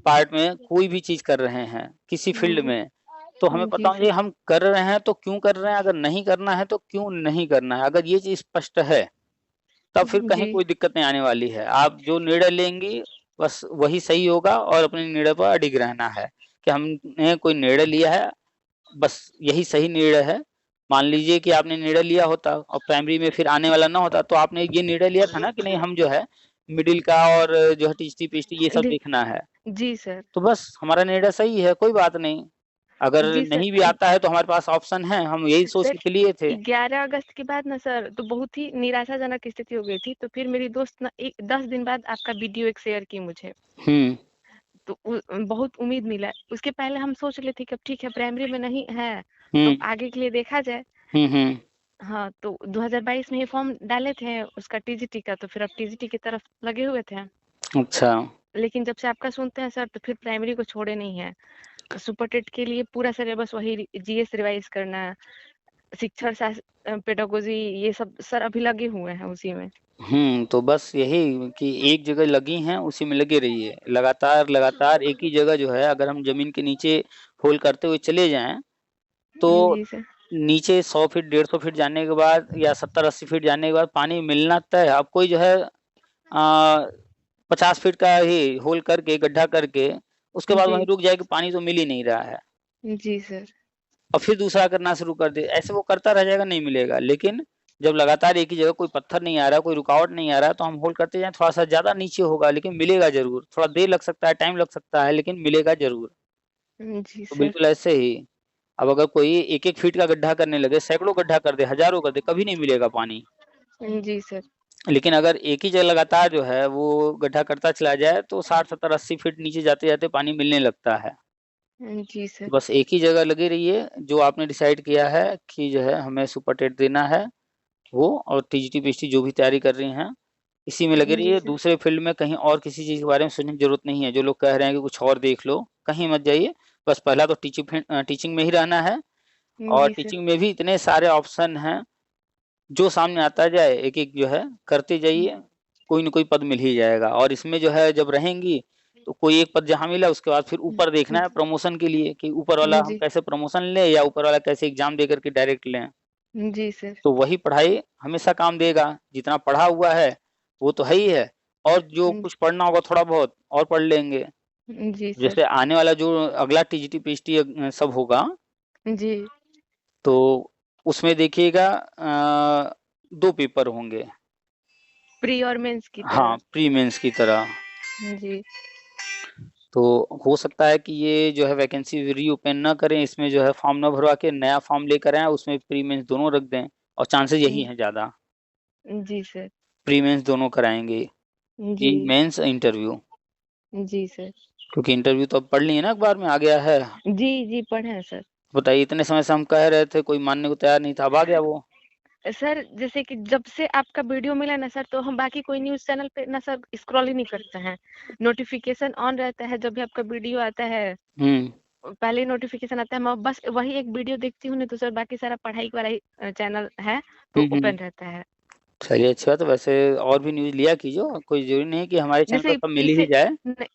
पार्ट में, कोई भी चीज़ कर रहे हैं, किसी फ़ील्ड में, तो हमें पता जी होना सर। चाहिए हम कर रहे हैं तो क्यों कर रहे हैं, अगर नहीं करना है तो क्यों नहीं करना है। अगर ये चीज़ स्पष्ट है, तब फिर कहीं जी, कोई दिक्कत नहीं आने वाली है। आप जो निर्णय लेंगी, बस वही सही होगा और अपने निर्णय पर अडिग रहना है कि हमने कोई निर्णय लिया है, बस यही सही निर्णय है। मान लीजिए कि आपने निर्णय लिया होता और प्राइमरी में फिर आने वाला ना होता, तो आपने ये निर्णय लिया था ना कि नहीं हम जो है मिडिल का और जो है टीचटी-पीचटी ये सब जी, देखना है। जी सर। तो बस हमारा निर्णय सही है, कोई बात नहीं। अगर जी सर। नहीं भी आता है तो हमारे पास ऑप्शन है, हम यही सोच सर के चलिए थे। 11 अगस्त के बाद ना सर तो बहुत ही निराशाजनक स्थिति हो गई थी। तो फिर मेरी दोस्त ना 10 दिन बाद आपका वीडियो एक शेयर की मुझे। हुँ, तो बहुत उम्मीद मिला। उसके पहले हम सोच रहे थे कि अब ठीक है प्राइमरी में नहीं है, हुँ, तो आगे के लिए देखा जाए। हुँ, हुँ। हाँ, तो 2022 में ही फॉर्म डाले थे उसका टीजीटी का, तो फिर अब टीजीटी की तरफ लगे हुए थे। अच्छा। लेकिन जब से आपका सुनते हैं सर तो फिर प्राइमरी को छोड़े नहीं हैं। सुपर टेट के लिए पूरा सिलेबस वही जीएस रिवाइज करना, शिक्षण शास्त्र, पेडागोजी ये सब सर अभी लगे हुए हैं उसी में। तो बस यही कि एक जगह लगी हैं, उसी में लगे रहिए। लगातार एक ही जगह जो है अगर हम ज़मीन के नीचे होल करते हुए चले जाएँ, तो जी सर। नीचे 100 फीट, 150 फीट जाने के बाद या 70-80 फीट जाने के बाद पानी मिलना तय है। अब कोई जो है 50 फीट का ही होल करके, गड्ढा करके, उसके बाद जी, वहीं रुक जाए कि पानी तो मिल ही नहीं रहा है। जी सर। और फिर दूसरा करना शुरू कर दे, ऐसे वो करता रह जाएगा, नहीं मिलेगा। लेकिन जब लगातार एक ही जगह कोई पत्थर नहीं आ रहा, कोई रुकावट नहीं आ रहा, तो हम होल्ड करते जाएँ, थोड़ा-सा ज़्यादा नीचे होगा लेकिन मिलेगा ज़रूर। थोड़ा देर लग सकता है, टाइम लग सकता है, लेकिन मिलेगा ज़रूर। जी तो सर। बिल्कुल ऐसे ही, अब अगर कोई 1-1 फीट का गड्ढा करने लगे, सैकड़ों गड्ढा कर दे, हज़ारों कर दे, कभी नहीं मिलेगा पानी। जी सर। लेकिन अगर एक ही जगह लगातार जो है वो गड्ढा करता चला जाए, तो 60, 70, 80 फीट नीचे जाते-जाते पानी मिलने लगता है। जी सर। बस एक ही जगह लगी रहिए, जो आपने डिसाइड किया है कि जो है हमें सुपर टेट देना है, वो और टीजीटी-पीजीटी जो भी तैयारी कर रही हैं, इसी में लगे जी रहिए। सर। दूसरे फ़ील्ड में कहीं और किसी चीज़ के बारे में सोचने की ज़रूरत नहीं है। जो लोग कह रहे हैं कि कुछ और देख लो, कहीं मत जाइए। बस पहला तो टीचिंग में ही रहना है, और जी सर। टीचिंग में भी इतने सारे ऑप्शन हैं, जो सामने आता जाए, एक-एक जो है करते जाइए, कोई न कोई पद मिल ही जाएगा। और इसमें जो है जब रहेंगी, तो कोई एक पद जहाँ मिला उसके बाद फिर ऊपर देखना है प्रमोशन के लिए कि ऊपर वाला हम जी, कैसे प्रमोशन लें या ऊपर वाला कैसे एग्ज़ाम दे कर के डायरेक्ट लें। जी सर। तो वही पढ़ाई हमेशा काम देगा, जितना पढ़ा हुआ है, वो तो है ही है, और जो कुछ पढ़ना होगा थोड़ा बहुत और पढ़ लेंगे। जी सर। जैसे आने वाला जो अगला टीजीटी पीएचडी सब होगा, जी, तो उसमें देखिएगा 2 पेपर होंगे। प्री और मेंस की हाँ, तरह। प्री मेंस की तरह। जी, तो हो सकता है कि ये जो है वैकेंसी रीओपन ना करें, इसमें जो है फॉर्म ना भरवा के नया फॉर्म लेकर आएँ, उसमें प्री मेंस दोनों रख दें, और चांसेस यही हैं ज़्यादा। जी सर। प्री मेंस दोनों कराएँगे, जी, प्री मेंस इंटरव्यू। जी सर। क्योंकि इंटरव्यू तो अब पढ़ लिए ना, अखबार में आ गया है। जी, जी पढ़े हैं सर। बताइए, इतने समय से हम कह रहे थे, कोई मानने को तैयार नहीं था, अब आ गया वो। सर जैसे कि जब से आपका वीडियो मिला ना सर तो हम बाकी कोई न्यूज़ चैनल पे ना सर स्क्रॉल ही नहीं करते हैं। नोटिफ़िकेशन ऑन रहता है जब भी आपका वीडियो आता है, हुँ। पहले ही नोटिफ़िकेशन आता है, मैं बस वही एक वीडियो देखती हूँ, नहीं तो सर बाकी सारा पढ़ाई-वढ़ाई चैनल है, हुँ, तो हुँ। ओपन रहता है। चलिए, अच्छा है। तो वैसे और भी न्यूज़ लिया कीजिए, कोई ज़रूरी नहीं है कि हमारे चैनल पर जैसे सब मिल ही इससे जाए।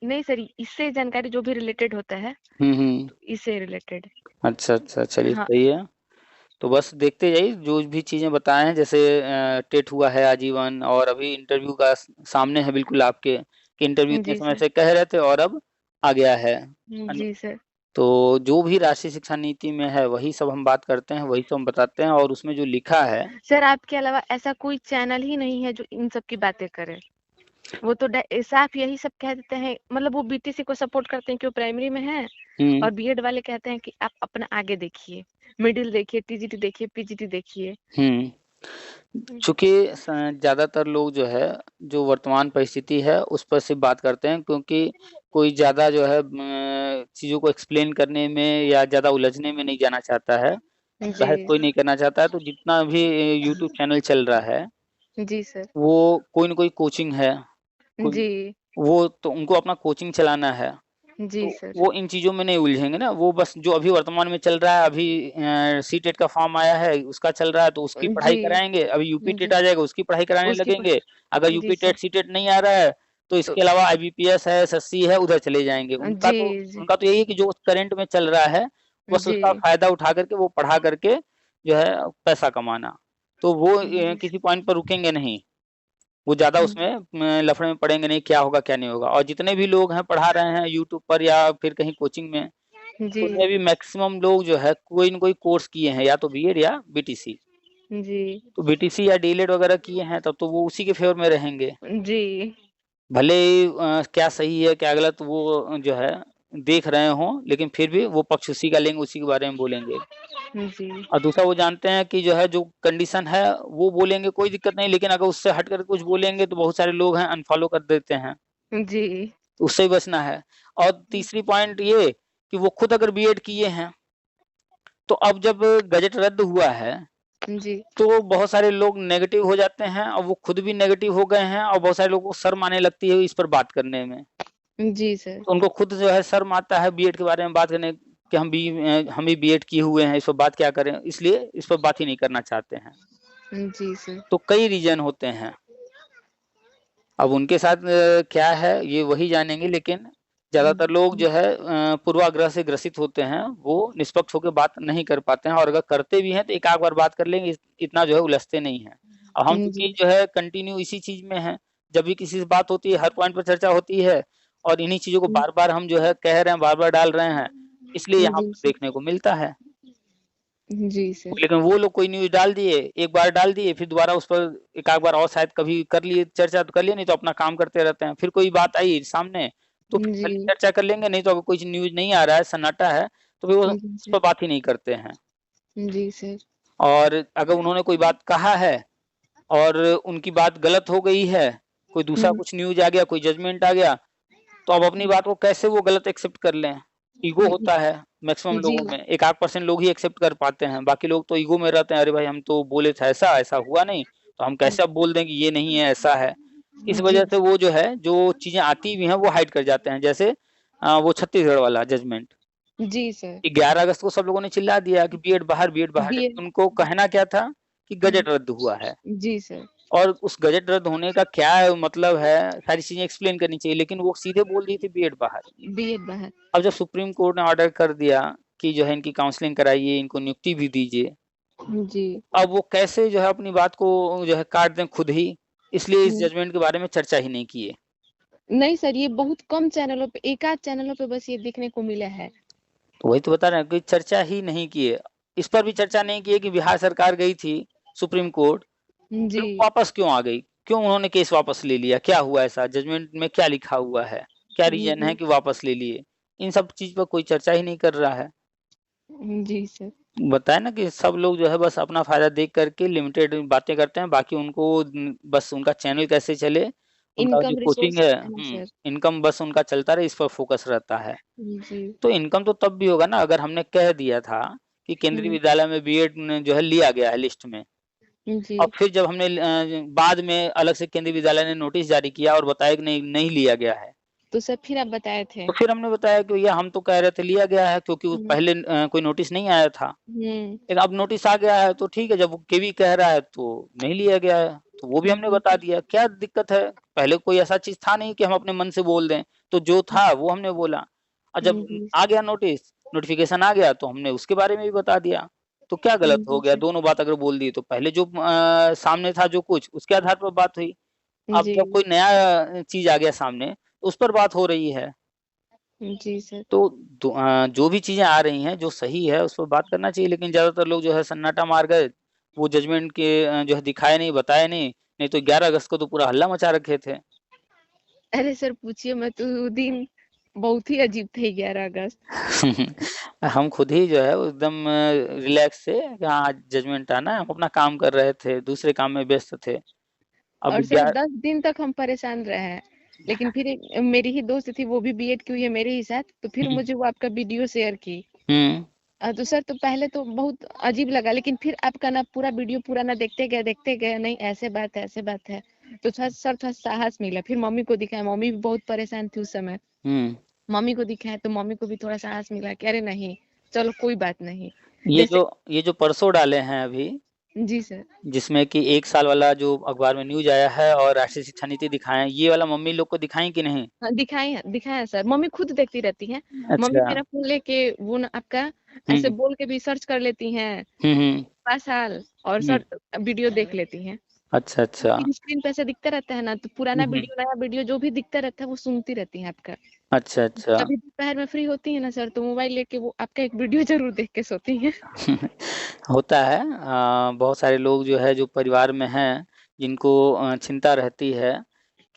नहीं सर, इससे जानकारी जो भी रिलेटेड होता है, हुँ, हुँ। तो इससे रिलेटेड। अच्छा, अच्छा, चलिए हाँ, सही है। तो बस देखते जाइए, जो भी चीज़ें बताएँ हैं, जैसे टेट हुआ है आजीवन, और अभी इंटरव्यू का सामने है बिल्कुल आपके, कि इंटरव्यू इतने जी समय सर। से कह रहे थे और अब आ गया है। जी सर। तो जो भी राष्ट्रीय शिक्षा नीति में है, वही सब हम बात करते हैं, वही सब हम बताते हैं, और उसमें जो लिखा है। सर आपके अलावा ऐसा कोई चैनल ही नहीं है जो इन सब की बातें करे। वो तो साफ यही सब कह देते हैं, मतलब वो बीटीसी को सपोर्ट करते हैं कि वो प्राइमरी में है, हुँ, और बीएड वाले कहते हैं कि आप अपना आगे देखिए, मिडिल देखिए, टीजीटी देखिए, पीजीटी देखिए। हुँ। चूँकि ज़्यादातर लोग जो है, जो वर्तमान परिस्थिति है, उस पर सिर्फ़ बात करते हैं क्योंकि कोई ज़्यादा जो है चीज़ों को एक्सप्लेन करने में या ज़्यादा उलझने में नहीं जाना चाहता है, बहस जी। कोई नहीं करना चाहता है, तो जितना भी यूट्यूब चैनल चल रहा है, जी सर। वो कोई न कोई कोचिंग है, कोई जी। वो तो उनको अपना कोचिंग चलाना है, जी तो सर। वो इन चीज़ों में नहीं उलझेंगे ना, वो बस जो अभी वर्तमान में चल रहा है, अभी सीटेट का फॉर्म आया है, उसका चल रहा है तो उसकी पढ़ाई जी। कराएँगे, अभी यूपी जी। टेट आ जाएगा, उसकी पढ़ाई कराने उसकी प लगेंगे, अगर जी यूपी सर। टेट, सीटेट नहीं आ रहा है, तो तो इसके अलावा आईबीपीएस है, एसएससी है, उधर चले जाएँगे। जी, जी। उनका तो यही है कि जो करंट में चल रहा है, बस उसका जी। फ़ायदा उठा कर के वो पढ़ा करके जो है पैसा कमाना। तो वो जी किसी सर। पॉइंट पर रुकेंगे नहीं। वो ज़्यादा उसमें लफड़े में पड़ेंगे नहीं, क्या होगा, क्या नहीं होगा। और जितने भी लोग हैं पढ़ा रहे हैं यूट्यूब पर या फिर कहीं कोचिंग में, जी। उनमें भी मैक्सिमम लोग जो है कोई न कोई कोर्स किए हैं, या तो बीएड या बीटीसी। जी। तो बीटीसी या डीएलएड वगैरह किए हैं तब तो वो उसी के फ़ेवर में रहेंगे। जी। भले ही क्या सही है, क्या गलत वो जो है देख रहे हों, लेकिन फिर भी वो पक्ष उसी का लेंगे, उसी के बारे में बोलेंगे। जी। और दूसरा वो जानते हैं कि जो है जो कंडीशन है वो बोलेंगे कोई दिक्कत नहीं, लेकिन अगर उससे हट कर कुछ बोलेंगे तो बहुत सारे लोग हैं अनफ़ॉलो कर देते हैं। जी। तो उससे भी बचना है। और तीसरी पॉइंट ये कि वो खुद अगर बीएड किए हैं, तो अब जब गज़ट रद्द हुआ है, जी। तो बहुत सारे लोग नेगेटिव हो जाते हैं और वो खुद भी नेगेटिव हो गए हैं और बहुत सारे लोगों को शर्म आने लगती है इस पर बात करने में। जी सर। तो उनको खुद जो है शर्म आता है बीएड के बारे में बात करने कि हम भी बीएड किए हुए हैं, इस पर बात क्या करें? इसलिए इस पर बात ही नहीं करना चाहते हैं। जी सर। तो कई रीज़न होते हैं। अब उनके साथ क्या है ये वही जानेंगे, लेकिन ज़्यादातर लोग जो है पूर्वाग्रह से ग्रसित होते हैं, वो निष्पक्ष होके बात नहीं कर पाते हैं और अगर करते भी हैं तो एक आध बार बात कर लेंगे, इतना जो है उलझते नहीं हैं। अब हम चूँकि जी। जो है कंटिन्यू इसी चीज़ में हैं, जब भी किसी से बात होती है, हर पॉइंट पर चर्चा होती है और इन्हीं चीज़ों को बार-बार हम जो है कह रहे हैं, बार-बार डाल रहे हैं, इसलिए यहाँ जी पर सर। देखने को मिलता है। जी सर। लेकिन वो लोग कोई न्यूज़ डाल दिए, एक बार डाल दिए, फिर दोबारा उस पर एक आध बार और शायद कभी कर लिए चर्चा तो कर लिए, नहीं तो अपना काम करते रहते हैं। फिर कोई बात आई सामने, तो फिर जी। भले चर्चा कर लेंगे, नहीं तो अगर कुछ न्यूज़ नहीं आ रहा है, सन्नाटा है, तो फिर वो जी उस सर। पर बात ही नहीं करते हैं। जी सर। और अगर उन्होंने कोई बात कहा है और उनकी बात गलत हो गई है, कोई दूसरा हुँ। कुछ न्यूज़ आ गया, कोई जजमेंट आ गया, तो अब अपनी बात को कैसे वो गलत एक्सेप्ट कर लें? ईगो होता है मैक्सिमम जी। लोगों में, 1 आध % लोग ही एक्सेप्ट कर पाते हैं, बाकी लोग तो ईगो में रहते हैं, अरे भाई हम तो बोले थे ऐसा, ऐसा हुआ नहीं, तो हम कैसे अब बोल दें कि ये नहीं है, ऐसा है। इस जी। वजह से वो जो है, जो चीज़ें आती भी हैं, वो हाइड कर जाते हैं। जैसे वो छत्तीसगढ़ वाला जजमेंट, जी सर। 11 अगस्त को सब लोगों ने चिल्ला दिया कि बीएड बाहर, बी लेकिन उनको कहना क्या था कि गज़ट रद्द हुआ है। जी सर। और उस गज़ट रद्द होने का क्या मतलब है, सारी चीज़ें एक्सप्लेन करनी चाहिए, लेकिन वो सीधे बोल दी थी बीएड बाहर। बीएड बाहर। अब जब सुप्रीम कोर्ट ने ऑर्डर कर दिया कि जो है इनकी काउंसलिंग कराइए, इनको नियुक्ति भी दीजिए, जी। अब वो कैसे जो है अपनी बात को जो है काट दें खुद ही, इसलिए इस जजमेंट के बारे में चर्चा ही नहीं किए। नहीं सर, ये बहुत कम चैनलों पे, एकाध चैनलों पे बस ये देखने को मिला है। तो वही तो बता रहे हैं कि चर्चा ही नहीं किए। इस पर भी चर्चा नहीं की है कि बिहार सरकार गई थी सुप्रीम कोर्ट, फिर जी। वो वापस क्यों आ गई? क्यों उन्होंने केस वापस ले लिया? क्या हुआ ऐसा? जजमेंट में क्या लिखा हुआ है? क्या रीज़न है जी। कि वापस ले लिए? इन सब चीज़ पर कोई चर्चा ही नहीं कर रहा है। जी सर। बताया ना कि सब लोग जो है बस अपना फ़ायदा देख कर के लिमिटेड बातें करते हैं, बाकी उनको बस उनका चैनल कैसे चले, उनका जो इनकम कोचिंग रिसोर्स है है सर। इनकम बस उनका चलता रहे, इस पर फ़ोकस रहता है। जी। तो इनकम तो तब भी होगा ना अगर हमने कह दिया था कि केंद्रीय हुँ। विद्यालय में बीएड न जो है लिया गया है लिस्ट में, जी। और फिर जब हमने बाद में अलग से केंद्रीय विद्यालय ने नोटिस जारी किया और बताया कि नहीं, नहीं लिया गया है। तो सर फिर आप बताए थे। तो फिर हमने बताया कि भैया हम तो कह रहे थे लिया गया है क्योंकि उस हुँ। पहले कोई नोटिस नहीं आया था। हुँ। लेकिन अब नोटिस आ गया है तो ठीक है, जब केवी कह रहा है तो नहीं लिया गया है, तो वो भी हमने जी बता सर। दिया। क्या दिक्कत है? पहले कोई ऐसा चीज़ था नहीं कि हम अपने मन से बोल दें, तो जो था वो हमने बोला। और जब जी। आ गया नोटिस, नोटिफ़िकेशन आ गया तो हमने उसके बारे में भी बता दिया। तो क्या गलत हो जी गया? सर। दोनों बात अगर बोल दी तो पहले जो सामने था जो कुछ उसके आधार पर बात हुई। अब जी। जब कोई नया चीज़ आ गया सामने, उस पर बात हो रही है। जी सर। तो जो भी चीज़ें आ रही हैं, जो सही है उस पर बात करना चाहिए, लेकिन ज़्यादातर लोग जो है सन्नाटा मार गए, वो जजमेंट के जो है दिखाए नहीं, बताए नहीं, नहीं तो 11 अगस्त को तो पूरा हल्ला मचा रखे थे। अरे सर पूछिए मत, उस दिन बहुत ही अजीब थे 11 अगस्त। हम खुद ही जो है वो एकदम रिलैक्स थे कि हाँ जजमेंट आना है, हम अपना काम कर रहे थे, दूसरे काम में व्यस्त थे। अब और सर 10 दिन तक हम परेशान रहे हैं, लेकिन फिर एक मेरी ही दोस्त थी, वो भी बीएड की हुई है मेरे ही साथ, तो फिर मुझे वो आपका वीडियो शेयर की। हम्म तो सर तो पहले तो बहुत अजीब लगा, लेकिन फिर आपका ना पूरा वीडियो पूरा ना देखते गए नहीं ऐसे बात है ऐसे बात है, तो थोड़ा सर थोड़ा साहस मिला। फिर मम्मी को दिखाया, मम्मी भी बहुत परेशान थी उस समय, हम्म मम्मी को दिखाया तो मम्मी को भी थोड़ा साहस मिला कि अरे नहीं, चलो कोई बात नहीं। ये जैसे जो ये जो परसों डाले हैं अभी, जी सर। जिसमें कि 1 साल वाला जो अखबार में न्यूज आया है और राष्ट्रीय शिक्षा नीति दिखाएं, ये वाला मम्मी लोग को दिखाएं कि नहीं? हाँ, दिखाए हैं सर, मम्मी खुद देखती रहती हैं। मम्मी अच्छा। मेरा फोन लेके वो ना आपका ऐसे हम्म बोल के भी सर्च कर लेती हैं हम्म 5 साल, और हम्म सर वीडियो देख लेती हैं। अच्छा अच्छा। फिर स्क्रीन पे ऐसे दिखता रहता है ना, तो पुराना हम्म वीडियो नया वीडियो जो भी दिखता रहता है वो सुनती रहती हैं आपका। अच्छा अच्छा। कभी दोपहर में फ्री होती है ना सर, तो मोबाइल लेके वो आपका एक वीडियो जरूर देख के सोती हैं। होता है। बहुत सारे लोग जो है जो परिवार में हैं, जिनको चिंता रहती है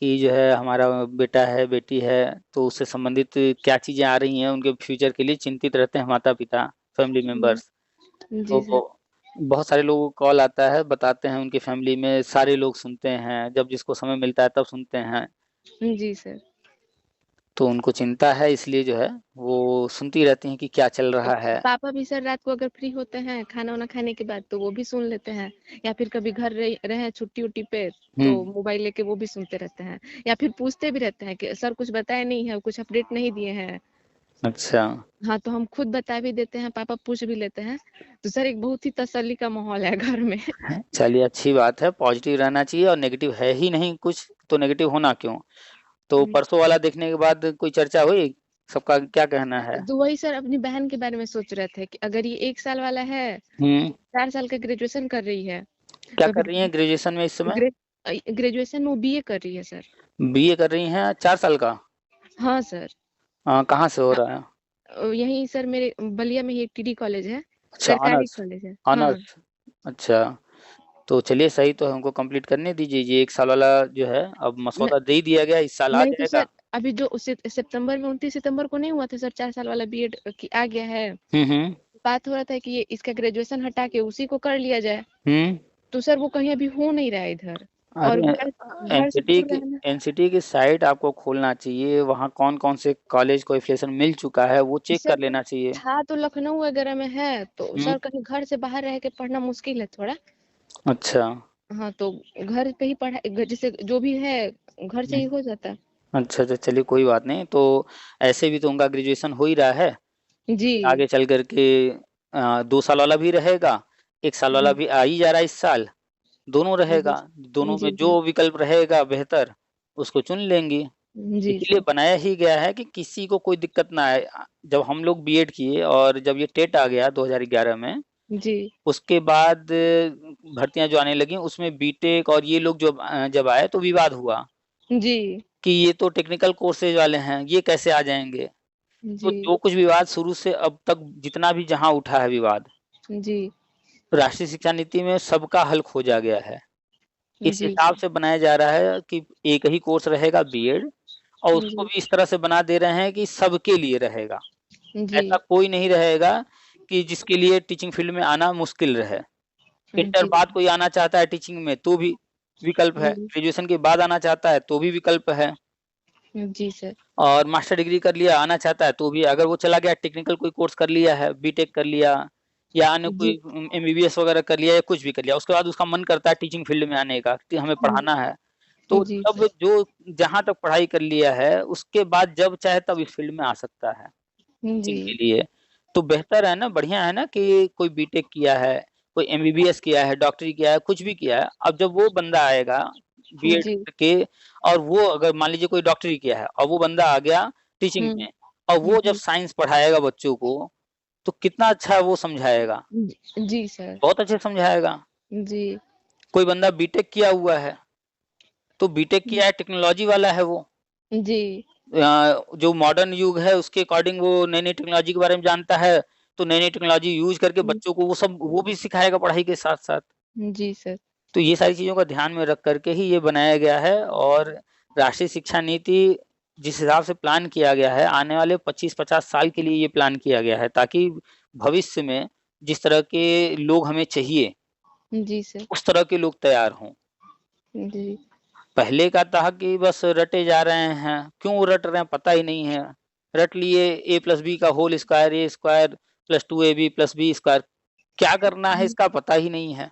कि जो है हमारा बेटा है बेटी है, तो उससे संबंधित क्या चीजें आ रही हैं, उनके फ्यूचर के लिए चिंतित रहते हैं माता पिता, फैमिली मेंबर्स। जी सर। तो बहुत सारे लोगों को कॉल आता है, बताते हैं, उनकी फैमिली में सारे लोग सुनते हैं, जब जिसको समय मिलता है तब सुनते हैं। जी सर। तो उनको चिंता है, इसलिए जो है वो सुनती रहती हैं कि क्या चल रहा है। पापा भी सर रात को अगर फ्री होते हैं खाना वाना खाने के बाद, तो वो भी सुन लेते हैं, या फिर कभी घर रहे छुट्टी उट्टी पे, तो हम्म मोबाइल लेके वो भी सुनते रहते हैं, या फिर पूछते भी रहते हैं कि सर कुछ बताया नहीं है, कुछ अपडेट नहीं दिए हैं। अच्छा। हाँ, तो हम खुद बता भी देते हैं, पापा पूछ भी लेते हैं, तो सर एक बहुत ही तसल्ली का माहौल है घर में। चलिए अच्छी बात है, पॉजिटिव रहना चाहिए, और नेगेटिव है ही नहीं कुछ, तो नेगेटिव होना क्यों। तो परसों वाला देखने के बाद कोई चर्चा हुई, सबका क्या कहना है? तो वही सर अपनी बहन के बारे में सोच रहे थे कि अगर ये 1 साल वाला है, हम्म 4 साल का ग्रेजुएशन कर रही है, क्या तो अभी कर रही हैं ग्रेजुएशन में इस समय? ग्रेजुएशन में वो बीए कर रही है सर। बीए कर रही हैं, 4 साल का? हाँ सर। कहाँ से हो रहा है? यहीं सर मेरे बलिया में ही एक टीडी कॉलेज है, अच्छा, सरकारी ऑनर्स। कॉलेज है। हाँ। ऑनर्स। अच्छा। तो चलिए सही, तो हमको कंप्लीट करने दीजिए, ये 1 साल वाला जो है अब न, मसौदा दे ही दिया गया, इस साल आ नहीं तो जाएगा। सर अभी जो उसे सितंबर में 29 सितंबर को नहीं हुआ था सर, 4 साल वाला बीएड की आ गया है। हम्म। बात हो रहा था कि ये इसका ग्रेजुएशन हटा के उसी को कर लिया जाए, हम्म तो सर वो कहीं अभी हो नहीं रहा है इधर, और अरे, घर से एनसीटी दूर की रहना। एनसीटी की साइट आपको खोलना चाहिए, वहाँ कौन कौन से कॉलेज को एफिलिएशन मिल चुका है वो चेक सर कर लेना चाहिए। था तो लखनऊ वगैरह में है, तो हम्म सर कहीं घर से बाहर रह के पढ़ना मुश्किल है थोड़ा। अच्छा। हाँ, तो घर पे ही पढ़ा, जैसे जो भी है घर से ही हम्म, हो जाता है। अच्छा अच्छा, चलिए कोई बात नहीं। तो ऐसे भी तो उनका ग्रेजुएशन हो ही रहा है, जी। आगे चल करके 2 साल वाला भी रहेगा, 1 साल वाला जी। भी आ ही जा रहा है इस साल, दोनों जी। रहेगा। दोनों में जी जो सर। विकल्प रहेगा बेहतर, उसको चुन लेंगी। जी इसीलिए सर। बनाया ही गया है कि किसी को कोई दिक्कत ना आए। जब हम लोग बीएड किए और जब ये टेट आ गया 2011 में, जी। उसके बाद भर्तियां जो आने लगी उसमें बीटेक और ये लोग जो जब आए तो विवाद हुआ जी। कि ये तो टेक्निकल कोर्सेज वाले हैं, ये कैसे आ जाएंगे। तो जी। जो कुछ विवाद शुरू से अब तक जितना भी जहां उठा है विवाद, जी। राष्ट्रीय शिक्षा नीति में सबका हल खोजा गया है। इस जी। हिसाब से बनाया जा रहा है कि एक ही कोर्स रहेगा बीएड, और उसको जी। भी इस तरह से बना दे रहे हैं कि सबके लिए रहेगा। जी। ऐसा कोई नहीं रहेगा कि जिसके लिए टीचिंग फील्ड में आना मुश्किल रहे। इंटर जी। बाद कोई आना चाहता है टीचिंग में तो भी विकल्प है, जी। ग्रेजुएशन के बाद आना चाहता है तो भी विकल्प है, जी सर। और मास्टर डिग्री कर लिया आना चाहता है तो भी, अगर वो चला गया टेक्निकल कोई कोर्स कर लिया है, बीटेक कर लिया या अन्य कोई जी। एमबीबीएस वगैरह कर लिया या कुछ भी कर लिया, उसके बाद उसका मन करता है टीचिंग फील्ड में आने का कि हमें पढ़ाना है, तो जी तब सर। जो जहां तक पढ़ाई कर लिया है उसके बाद जब चाहे तब इस फील्ड में आ सकता है जी। टीचिंग के लिए। तो बेहतर है ना, बढ़िया है ना कि कोई बीटेक किया है, कोई एमबीबीएस किया है, डॉक्टरी किया है, कुछ भी किया है, अब जब वो बंदा आएगा बीएड जी। करके, और वो अगर मान लीजिए कोई डॉक्टरी किया है और वो बंदा आ गया टीचिंग हुँ। में, और वो जब जी। साइंस पढ़ाएगा बच्चों को, तो कितना अच्छा वो समझाएगा, जी सर। बहुत अच्छे समझाएगा। जी। कोई बंदा बीटेक किया हुआ है, तो बीटेक किया है, टेक्नोलॉजी वाला है वो, जी। जो मॉडर्न युग है उसके अकॉर्डिंग वो नई नई टेक्नोलॉजी के बारे में जानता है, तो नई नई टेक्नोलॉजी यूज करके बच्चों को वो भी सिखाएगा पढ़ाई के साथ साथ। जी सर। तो ये सारी चीजों का ध्यान में रख करके ही ये बनाया गया है, और राष्ट्रीय शिक्षा नीति जिस हिसाब से प्लान किया गया है, आने वाले 25-50 साल के लिए ये प्लान किया गया है, ताकि भविष्य में जिस तरह के लोग हमें चाहिए, जी सर। उस तरह के लोग तैयार हों। जी। पहले का था कि बस रटे जा रहे हैं, क्यों रट रहे हैं पता ही नहीं है। रट लिए a+b का whole square, a² + 2ab + b², क्या करना है इसका पता ही नहीं है।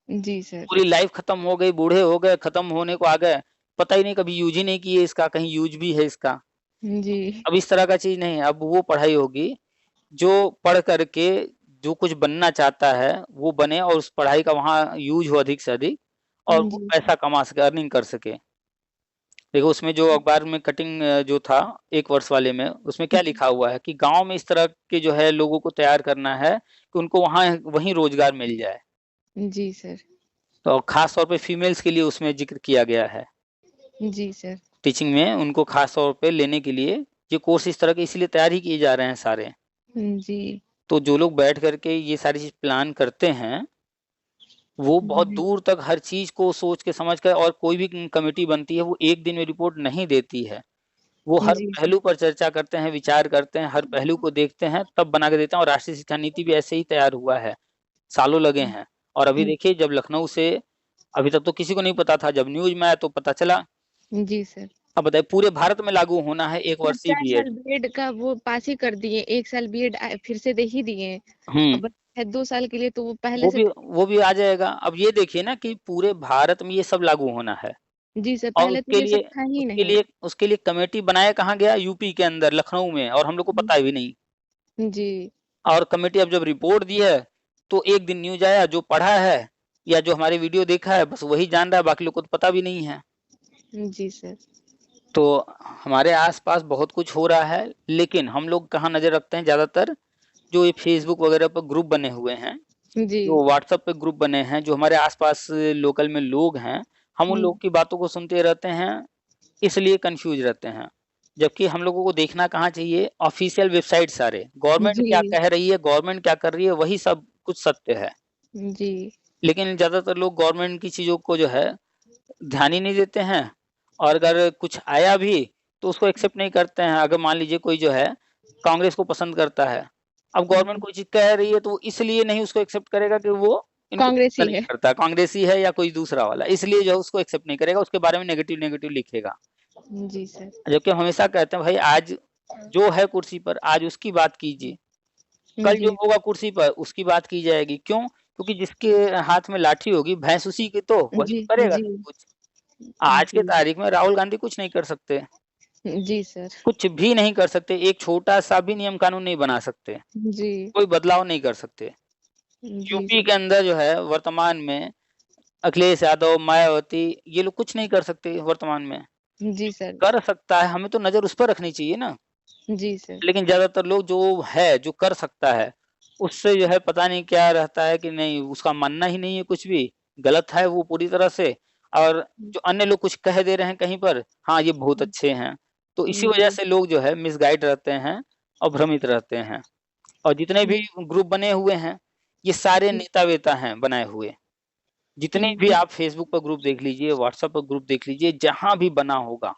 जी सर। पूरी लाइफ खत्म हो गई, बूढ़े हो गए, खत्म होने को आ गए, पता ही नहीं, कभी यूज ही नहीं किए इसका, कहीं यूज भी है इसका। जी। अब इस तरह का चीज नहीं है, अब वो पढ़ाई होगी जो पढ़ करके जो कुछ बनना चाहता है वो बने, और उस पढ़ाई का वहाँ यूज हो अधिक से अधिक, और वो जी। पैसा कमा सके, अर्निंग कर सके। देखो उसमें जो अखबार में कटिंग जो था 1 वर्ष वाले में, उसमें क्या लिखा हुआ है कि गाँव में इस तरह के जो है लोगों को तैयार करना है कि उनको वहाँ वहीं रोजगार मिल जाए। जी सर। तो खास तौर पे फीमेल्स के लिए उसमें ज़िक्र किया गया है। जी सर। टीचिंग में उनको खास तौर पे लेने के लिए ये कोर्स इस तरह के इसलिए तैयार ही किए जा रहे हैं सारे। जी। तो जो लोग बैठ कर के ये सारी चीज़ प्लान करते हैं, वो बहुत जी। दूर तक हर चीज़ को सोच के समझ कर, और कोई भी कमेटी बनती है वो एक दिन में रिपोर्ट नहीं देती है। वो हर जी सर। पहलू पर चर्चा करते हैं, विचार करते हैं, हर पहलू को देखते हैं, तब बना के देते हैं, और राष्ट्रीय शिक्षा नीति भी ऐसे ही तैयार हुआ है। सालों लगे हैं, और अभी देखिए जब लखनऊ से, अभी तक तो किसी को नहीं पता था, जब न्यूज़ में आया तो पता चला। जी सर। अब बताइए पूरे भारत में लागू होना है 1 सर वर्षीय 4 साल बीएड। बीएड का वो पास ही कर दिए, 1 साल बीएड फिर से दे ही दिए। हुँ। अब है 2 साल के लिए तो वो पहले वो से। भी वो भी आ जाएगा। अब ये देखिए ना कि पूरे भारत में ये सब लागू होना है, जी सर, और पहले तो ये सब था ही नहीं। उसके लिए कमेटी बनाया कहाँ गया? यूपी के अंदर लखनऊ में, और हम लोग को पता भी नहीं। जी। और कमेटी अब जब रिपोर्ट दी है, तो एक दिन न्यूज़ आया, जो पढ़ा है या जो हमारी वीडियो देखा है बस वही जान रहा है, बाकी लोग को तो पता भी नहीं है। जी सर। तो हमारे आस-पास बहुत कुछ हो रहा है, लेकिन हम लोग कहाँ नज़र रखते हैं ज़्यादातर? जो ये फेसबुक वगैरह पर ग्रुप बने हुए हैं, जी। जो व्हाट्सएप पे ग्रुप बने हैं, जो हमारे आस-पास लोकल में लोग हैं, हम उन हुँ। लोगों की बातों को सुनते रहते हैं, इसलिए कन्फ्यूज़ रहते हैं। जबकि हम लोगों को देखना कहाँ चाहिए? ऑफ़िशियल वेबसाइट सारे, गवर्नमेंट क्या जी। कह रही है, गवर्नमेंट क्या कर रही है, वही सब कुछ सत्य है। जी। लेकिन ज़्यादातर लोग गवर्नमेंट की चीज़ों को जो है ध्यान ही नहीं देते हैं, और अगर कुछ आया भी तो उसको एक्सेप्ट नहीं करते हैं। अगर मान लीजिए कोई जो है कांग्रेस को पसंद करता है, अब गवर्नमेंट कोई चीज़ कह रही है तो वो इसलिए नहीं उसको एक्सेप्ट करेगा कि वो इनको कांग्रेस पसंद ही नहीं है। करता, कांग्रेसी है या कोई दूसरा वाला, इसलिए जो है उसको एक्सेप्ट नहीं करेगा, उसके बारे में नेगेटिव लिखेगा। जी सर। जबकि हम हमेशा कहते हैं भाई आज जो है कुर्सी पर आज उसकी बात कीजिए, कल जो जी। होगा कुर्सी पर उसकी बात की जाएगी। क्यों? क्योंकि जिसके हाथ में लाठी होगी भैंस उसी की, तो वही जी। तो करेगा जी। सब कुछ। आज के जी। तारीख में राहुल गांधी कुछ नहीं कर सकते, जी सर। कुछ भी नहीं कर सकते, एक छोटा-सा भी नियम कानून नहीं बना सकते, जी। कोई बदलाव नहीं कर सकते। जी यूपी सर। के अंदर जो है वर्तमान में अखिलेश यादव, मायावती, ये लोग कुछ नहीं कर सकते वर्तमान में। जी जो सर। कर सकता है हमें तो नज़र उस पर रखनी चाहिए ना। जी सर। लेकिन ज़्यादातर लोग जो है, जो कर सकता है, उससे जो है पता नहीं क्या रहता है कि नहीं, उसका मानना ही नहीं है कुछ भी, गलत है वो पूरी तरह से। और जो अन्य लोग कुछ कह दे रहे हैं कहीं पर, हाँ, ये बहुत अच्छे हैं। तो इसी वजह जी। से लोग जो है मिसगाइड रहते हैं और भ्रमित रहते हैं। और जितने भी ग्रुप बने हुए हैं, ये सारे नेता-वेता हैं बनाए हुए। जितने भी आप फ़ेसबुक पर ग्रुप देख लीजिए, व्हाट्सएप पर ग्रुप देख लीजिए, जहाँ भी बना होगा,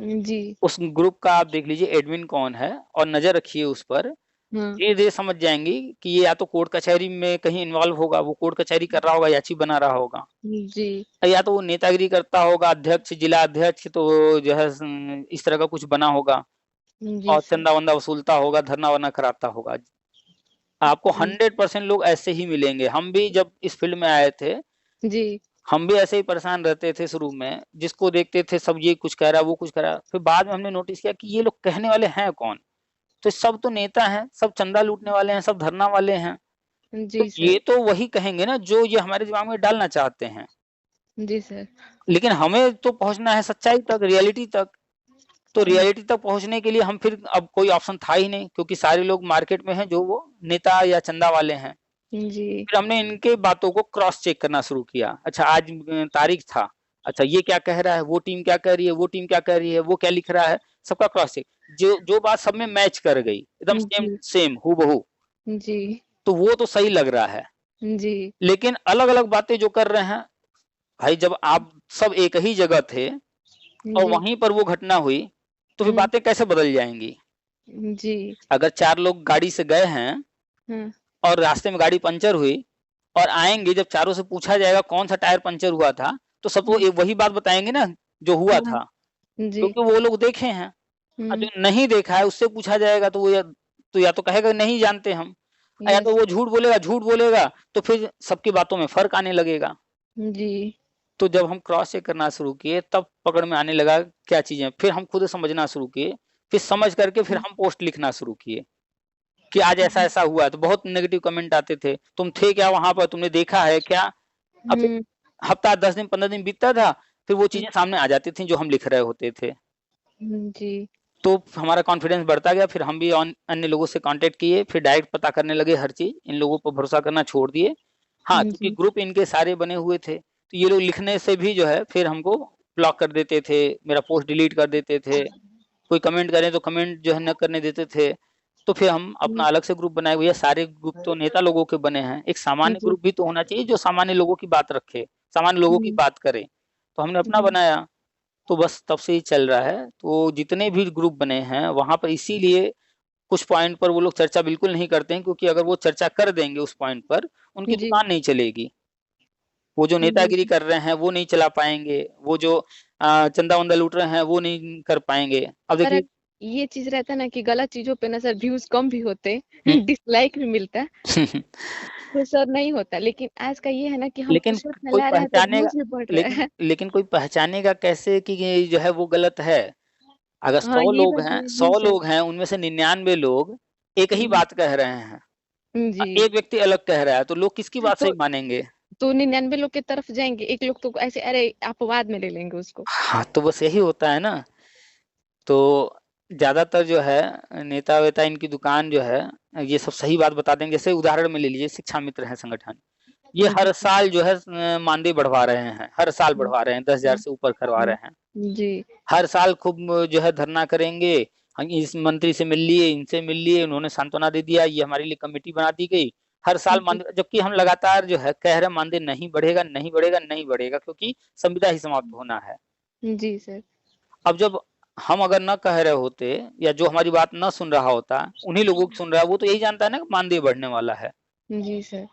जी। उस ग्रुप का आप देख लीजिए एडमिन कौन है और नज़र रखिए उस पर। हाँ। धीरे-धीरे समझ जाएँगी कि ये या तो कोर्ट कचहरी में कहीं इन्वॉल्व होगा, वो कोर्ट कचहरी कर रहा होगा, याची बना रहा होगा। जी। या तो वो नेतागिरी करता होगा, अध्यक्ष, जिला अध्यक्ष, तो जो है इस तरह का कुछ बना होगा, जी और सर। चंदा-वंदा वसूलता होगा, धरना-वरना कराता होगा। आपको हुँ। 100% लोग ऐसे ही मिलेंगे। हम भी जब इस फ़ील्ड में आए थे, जी। हम भी ऐसे ही परेशान रहते थे शुरू में, जिसको देखते थे सब ये कुछ कह रहा है, वो कुछ कह रहा है। फिर बाद में हमने नोटिस किया कि ये लोग कहने वाले हैं कौन? तो सब तो नेता हैं, सब चंदा लूटने वाले हैं, सब धरना वाले हैं। तो जी सर। ये तो वही कहेंगे ना जो ये हमारे दिमाग में डालना चाहते हैं। जी सर। लेकिन हमें तो पहुँचना है सच्चाई तक, रियलिटी तक। तो हुँ। रियलिटी तक पहुँचने के लिए हम फिर अब कोई ऑप्शन था ही नहीं, क्योंकि सारे लोग मार्केट में हैं जो वो नेता या चंदा वाले हैं। जी। फिर हमने इनके बातों को क्रॉस चेक करना शुरू किया। अच्छा आज तारीख था, अच्छा ये क्या कह रहा है, वो टीम क्या कह रही है, वो टीम क्या कह रही है, वो क्या लिख रहा है, सबका क्रॉस चेक। जो जो बात सब में मैच कर गई, एकदम सेम जी। सेम हूबहू, जी। तो वो तो सही लग रहा है। जी। लेकिन अलग-अलग बातें जो कर रहे हैं, भाई जब आप सब एक ही जगह थे और जी। वहीं पर वो घटना हुई, तो फिर बातें कैसे बदल जाएंगी? जी। अगर 4 लोग गाड़ी से गए हैं हाँ। और रास्ते में गाड़ी पंचर हुई और आएंगे, जब चारों से पूछा जाएगा कौन सा टायर पंचर हुआ था, तो सब वो वही बात बताएंगे ना जो हुआ हाँ। था, जी। क्योंकि वो लोग देखे हैं। और जो नहीं देखा है उससे पूछा जाएगा तो वो या तो कहेगा नहीं जानते हम, या तो यस। वो झूठ बोलेगा, तो फिर सबकी बातों में फर्क आने लगेगा। जी। तो जब हम क्रॉस चेक करना शुरू किए तब पकड़ में आने लगा क्या चीजें, फिर हम खुद समझना शुरू किए, फिर समझ करके फिर हम पोस्ट लिखना शुरू किए कि आज ऐसा ऐसा हुआ है। तो बहुत नेगेटिव कमेंट आते थे, तुम थे क्या वहां पर, तुमने देखा है क्या? अब फिर हफ्ता 10 दिन 15 दिन बीतता था, फिर वो चीजें सामने आ जाती थी जो हम लिख रहे होते थे। जी। तो हमारा कॉन्फिडेंस बढ़ता गया, फिर हम भी अन्य लोगों से कांटेक्ट किए, फिर डायरेक्ट पता करने लगे हर चीज, इन लोगों पर भरोसा करना छोड़ दिए। हाँ, क्योंकि जी। ग्रुप इनके सारे बने हुए थे, तो ये लोग लिखने से भी जो है फिर हमको ब्लॉक कर देते थे, मेरा पोस्ट डिलीट कर देते थे, कोई कमेंट करें तो कमेंट जो है न करने देते थे। तो फिर हम अपना अलग से ग्रुप बनाए हुए हैं, सारे ग्रुप तो नेता लोगों के बने हैं, एक सामान्य जी। ग्रुप भी तो होना चाहिए जो सामान्य लोगों की बात रखे, सामान्य लोगों की बात करे। तो हमने अपना बनाया, तो बस तब से ही चल रहा है। तो जितने भी ग्रुप बने हैं वहां पर इसीलिए कुछ पॉइंट पर वो लोग चर्चा बिल्कुल नहीं करते हैं, क्योंकि अगर वो चर्चा कर देंगे उस पॉइंट पर, उनकी जी। दुकान नहीं चलेगी। वो जो नेतागिरी कर रहे हैं वो नहीं चला पाएंगे, वो जो चंदा वंदा लूट रहे हैं वो नहीं कर पाएंगे। अब पर देखिए ये चीज रहता है ना कि गलत चीजों पे ना सर व्यूज कम भी होते डिसलाइक भी मिलता है, तो सर नहीं होता। लेकिन आज का ये है ना कि हम लेकिन कुछ और कोई फैला रहे हैं तो पहचानेगा, व्यूज भी बढ़ रहे हैं। लेकिन कोई पहचानेगा कैसे कि ये जो है वो गलत है? अगर हाँ, 100 ये लोग बात हैं, भी है। 100 जी सर। लोग हैं, उनमें से 99 लोग एक ही बात कह रहे हैं, जी। एक व्यक्ति अलग कह रहा है, तो लोग किसकी बात तो सही मानेंगे? 99 लोग की तरफ जाएंगे, एक लोग तो ऐसे अरे अपवाद में ले लेंगे उसको। हाँ, तो बस यही होता है ना। तो ज्यादातर जो है नेता वेता इनकी दुकान जो है, ये सब सही बात बता देंगे। जैसे उदाहरण में ले लीजिए, शिक्षा मित्र है संगठन, ये जी। हर साल जो है मानदेय बढ़वा रहे हैं, हर साल बढ़वा रहे हैं, 10,000 से ऊपर करवा रहे हैं। जी। हर साल खूब जो है धरना करेंगे, हम इस मंत्री से मिल लिए, इनसे मिल लिए, उन्होंने सांत्वना दे दिया, ये हमारे लिए कमेटी बना दी गई। हर साल जी। मानदेय, जबकि हम लगातार जो है कह रहे मानदेय नहीं बढ़ेगा, नहीं बढ़ेगा, नहीं बढ़ेगा, क्योंकि संविदा ही समाप्त होना है। जी सर। अब जब हम अगर न कह रहे होते, या जो हमारी बात न सुन रहा होता, उन्हीं लोगों की सुन रहा है, वो तो यही जानता है ना कि मानदेय बढ़ने वाला है। जी सर।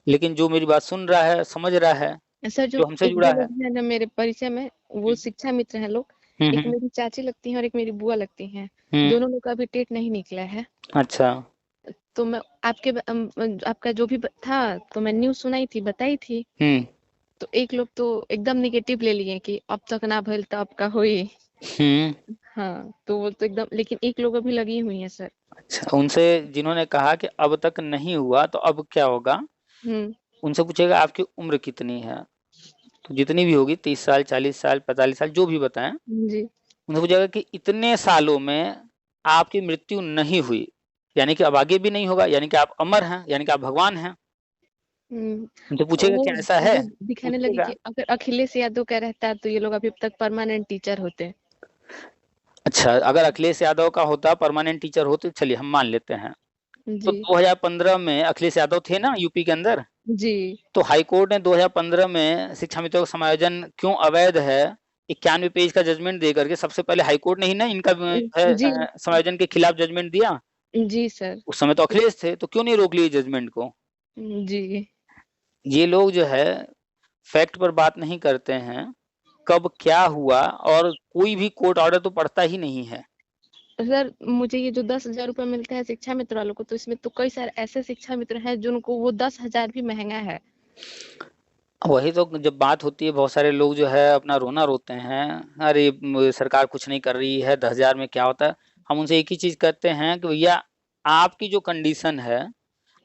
लेकिन जो मेरी बात सुन रहा है, समझ रहा है, सर जो जो हमसे एक जुड़ा दो है। लोग हैं ना मेरे परिचय में, वो हम्म शिक्षा मित्र हैं लोग। एक हम्म मेरी चाची लगती हैं और एक मेरी बुआ लगती हैं। हम्म, दोनों लोग का अभी टेट नहीं निकला है। अच्छा। तो मैं आपका जो भी था, तो मैं न्यूज़ सुनाई थी, बताई थी। हम्म तो एक लोग तो एकदम नेगेटिव ले लिए कि अब तक ना भइल त अब का होई। हम्म। हाँ, तो वो तो एकदम, लेकिन एक लोग अभी लगी हुई हैं सर। अच्छा, उनसे जिन्होंने कहा कि अब तक नहीं हुआ तो अब क्या होगा, हुँ। उनसे पूछेगा आपकी उम्र कितनी है, तो जितनी भी होगी, 30 साल, 40 साल, 45 साल, जो भी बताएं, जी। उनसे पूछेगा कि इतने सालों में आपकी मृत्यु नहीं हुई, यानी कि अब आगे भी नहीं होगा, यानी कि आप अमर हैं, यानी कि आप भगवान हैं। हुँ। उनसे पूछेगा वो क्या ऐसा है, वो दिखाने लगे पूछेगा। कि अगर अखिलेश यादव का रहता तो ये लोग अभी तक परमानेंट टीचर होते। अच्छा, अगर अखिलेश यादव का होता, परमानेंट टीचर होते, चलिए हम मान लेते हैं। तो जी। 2015 में अखिलेश यादव थे ना यूपी के अंदर, जी। तो हाई कोर्ट ने 2015 में शिक्षा मित्रों का समायोजन क्यों अवैध है, 91 पेज का जजमेंट दे करके, सबसे पहले हाई कोर्ट ने ही ना इनका है जी। समायोजन के खिलाफ जजमेंट दिया। जी सर। उस समय तो अखिलेश थे, तो क्यों नहीं रोक लिए जजमेंट को? जी। ये लोग जो है फैक्ट पर बात नहीं करते हैं, कब क्या हुआ, और कोई भी कोर्ट ऑर्डर तो पढ़ता ही नहीं है। सर मुझे ये जो 10,000 रुपये मिलता है शिक्षा मित्र वालों को, तो इसमें तो कई सारे ऐसे शिक्षा मित्र हैं जिनको वो 10,000 भी महंगा है। वही तो जब बात होती है, बहुत सारे लोग जो है अपना रोना रोते हैं, अरे सरकार कुछ नहीं कर रही है, 10,000 में क्या होता है। हम उनसे एक ही चीज कहते हैं कि भैया, आपकी जो कंडीशन है,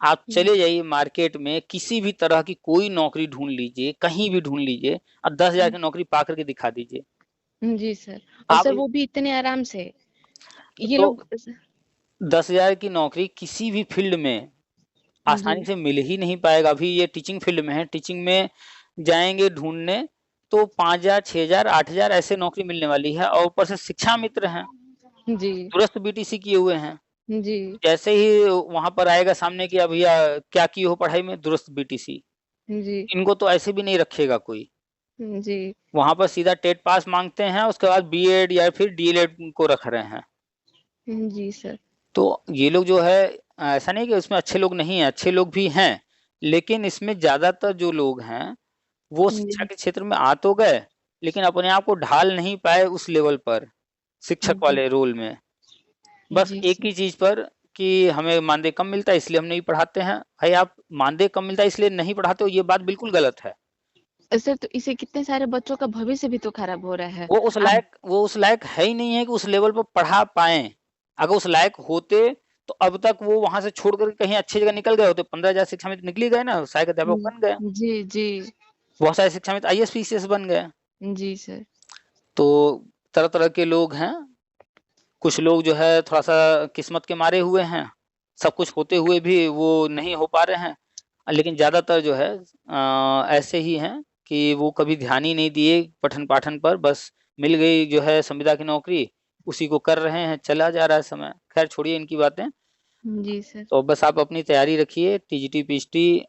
आप चले जाइए मार्केट में, किसी भी तरह की कोई नौकरी ढूंढ लीजिए, कहीं भी ढूंढ लीजिए, और 10,000 की नौकरी पा करके दिखा दीजिए। जी सर। और आप सर वो भी इतने आराम से, ये तो लोग। 10,000 की नौकरी किसी भी फील्ड में जी। आसानी से मिल ही नहीं पाएगा। अभी ये टीचिंग फील्ड में है, टीचिंग में जाएंगे ढूंढने, तो 5,000, 6,000, 8,000 ऐसे नौकरी मिलने वाली है, और ऊपर से शिक्षा मित्र हैं, जी। तुरंत बीटीसी किए हुए हैं। जी। जैसे ही वहां पर आएगा सामने कि भैया क्या किए हो पढ़ाई में, दुरुस्त बीटीसी, जी। इनको तो ऐसे भी नहीं रखेगा कोई। जी। वहाँ पर सीधा टेट पास माँगते हैं, उसके बाद बीएड या फिर डीएलएड को रख रहे हैं। जी सर। तो ये लोग जो है ऐसा नहीं कि उसमें अच्छे लोग नहीं हैं, अच्छे लोग भी हैं, लेकिन इसमें ज़्यादातर जो लोग हैं, वो शिक्षा जी, के क्षेत्र में आ तो गए, लेकिन अपने आप को ढाल नहीं पाए उस लेवल पर, शिक्षक जी, वाले रोल में। बस जी एक सर। ही चीज़ पर कि हमें मानदेय कम मिलता है इसलिए हम नहीं पढ़ाते हैं। भाई आप मानदेय कम मिलता है इसलिए नहीं पढ़ाते हो, ये बात बिल्कुल गलत है। सर तो इससे कितने सारे बच्चों का भविष्य भी तो खराब हो रहा है। आप वो उस लायक है ही नहीं है कि उस लेवल पर पढ़ा पाएँ। अगर उस लायक होते, तो अब तक वो वहाँ से छोड़ कर के कहीं अच्छी जगह निकल गए होते। 15,000 शिक्षा में तो निकल ही गए ना, सहायक अध्यापक बन गए। जी, जी। बहुत सारे शिक्षा में तो आईएएस, पीसीएस बन गए। जी सर। तो तरह-तरह के लोग हैं। कुछ लोग जो है थोड़ा-सा किस्मत के मारे हुए हैं, सब कुछ होते हुए भी वो नहीं हो पा रहे हैं। लेकिन ज़्यादातर जो है ऐसे ही हैं कि वो कभी ध्यान ही नहीं दिए पठन-पाठन पर, बस मिल गई जो है संविदा की नौकरी, उसी को कर रहे हैं, चला जा रहा है समय। खैर छोड़िए इनकी बातें। जी सर। तो बस आप अपनी तैयारी रखिए, टीजीटी, पीएचडी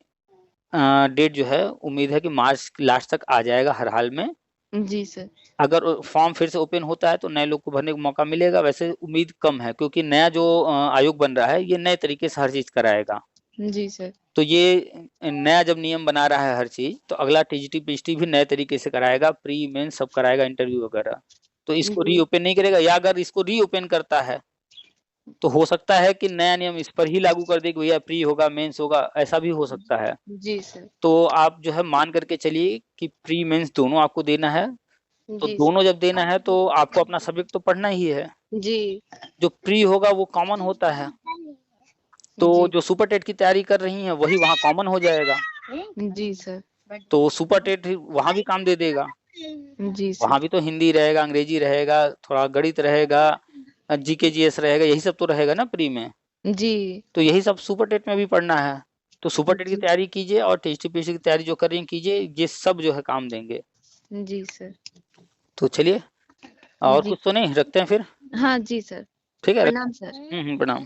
डेट जो है उम्मीद है कि मार्च लास्ट तक आ जाएगा हर हाल में। जी सर। अगर फॉर्म फिर से ओपन होता है तो नए लोग को भरने का मौका मिलेगा, वैसे उम्मीद कम है क्योंकि नया जो आयोग बन रहा है, ये नए तरीके से हर चीज़ कराएगा। जी सर। तो ये नया जब नियम बना रहा है हर चीज़, तो अगला टीजीटी, पीएचडी भी नए तरीके से कराएगा, प्री, मेंस सब कराएगा, इंटरव्यू वगैरह। तो इसको जी, रीओपन नहीं करेगा, या अगर इसको रीओपन करता है, तो हो सकता है कि नया नियम इस पर ही लागू कर दे कि भैया प्री होगा, मेंस होगा, ऐसा भी हो सकता है। जी सर। तो आप जो है मान करके चलिए कि प्री, मेंस दोनों आपको देना है, तो जी दोनों सर। जब देना है तो आपको अपना सब्जेक्ट तो पढ़ना ही है। जी। जो प्री होगा वो कॉमन होता है, तो जी। जो सुपर टेट की तैयारी कर रही हैं, वही वहाँ कॉमन हो जाएगा। जी सर। तो सुपर टेट वहाँ भी काम दे देगा। जी सर। वहाँ भी तो हिंदी रहेगा, अंग्रेजी रहेगा, थोड़ा गणित रहेगा, जीके, जीएस रहेगा, यही सब तो रहेगा ना प्री में। जी। तो यही सब सुपर टेट में भी पढ़ना है। तो सुपर टेट की जी। तैयारी कीजिए और टीजीटी, पीएचडी की तैयारी जो कर रही हैं कीजिए, ये सब जो है काम देंगे। जी सर। तो चलिए, और जी। कुछ तो नहीं, रखते हैं फिर? हाँ जी सर। ठीक है, प्रणाम सर। प्रणाम।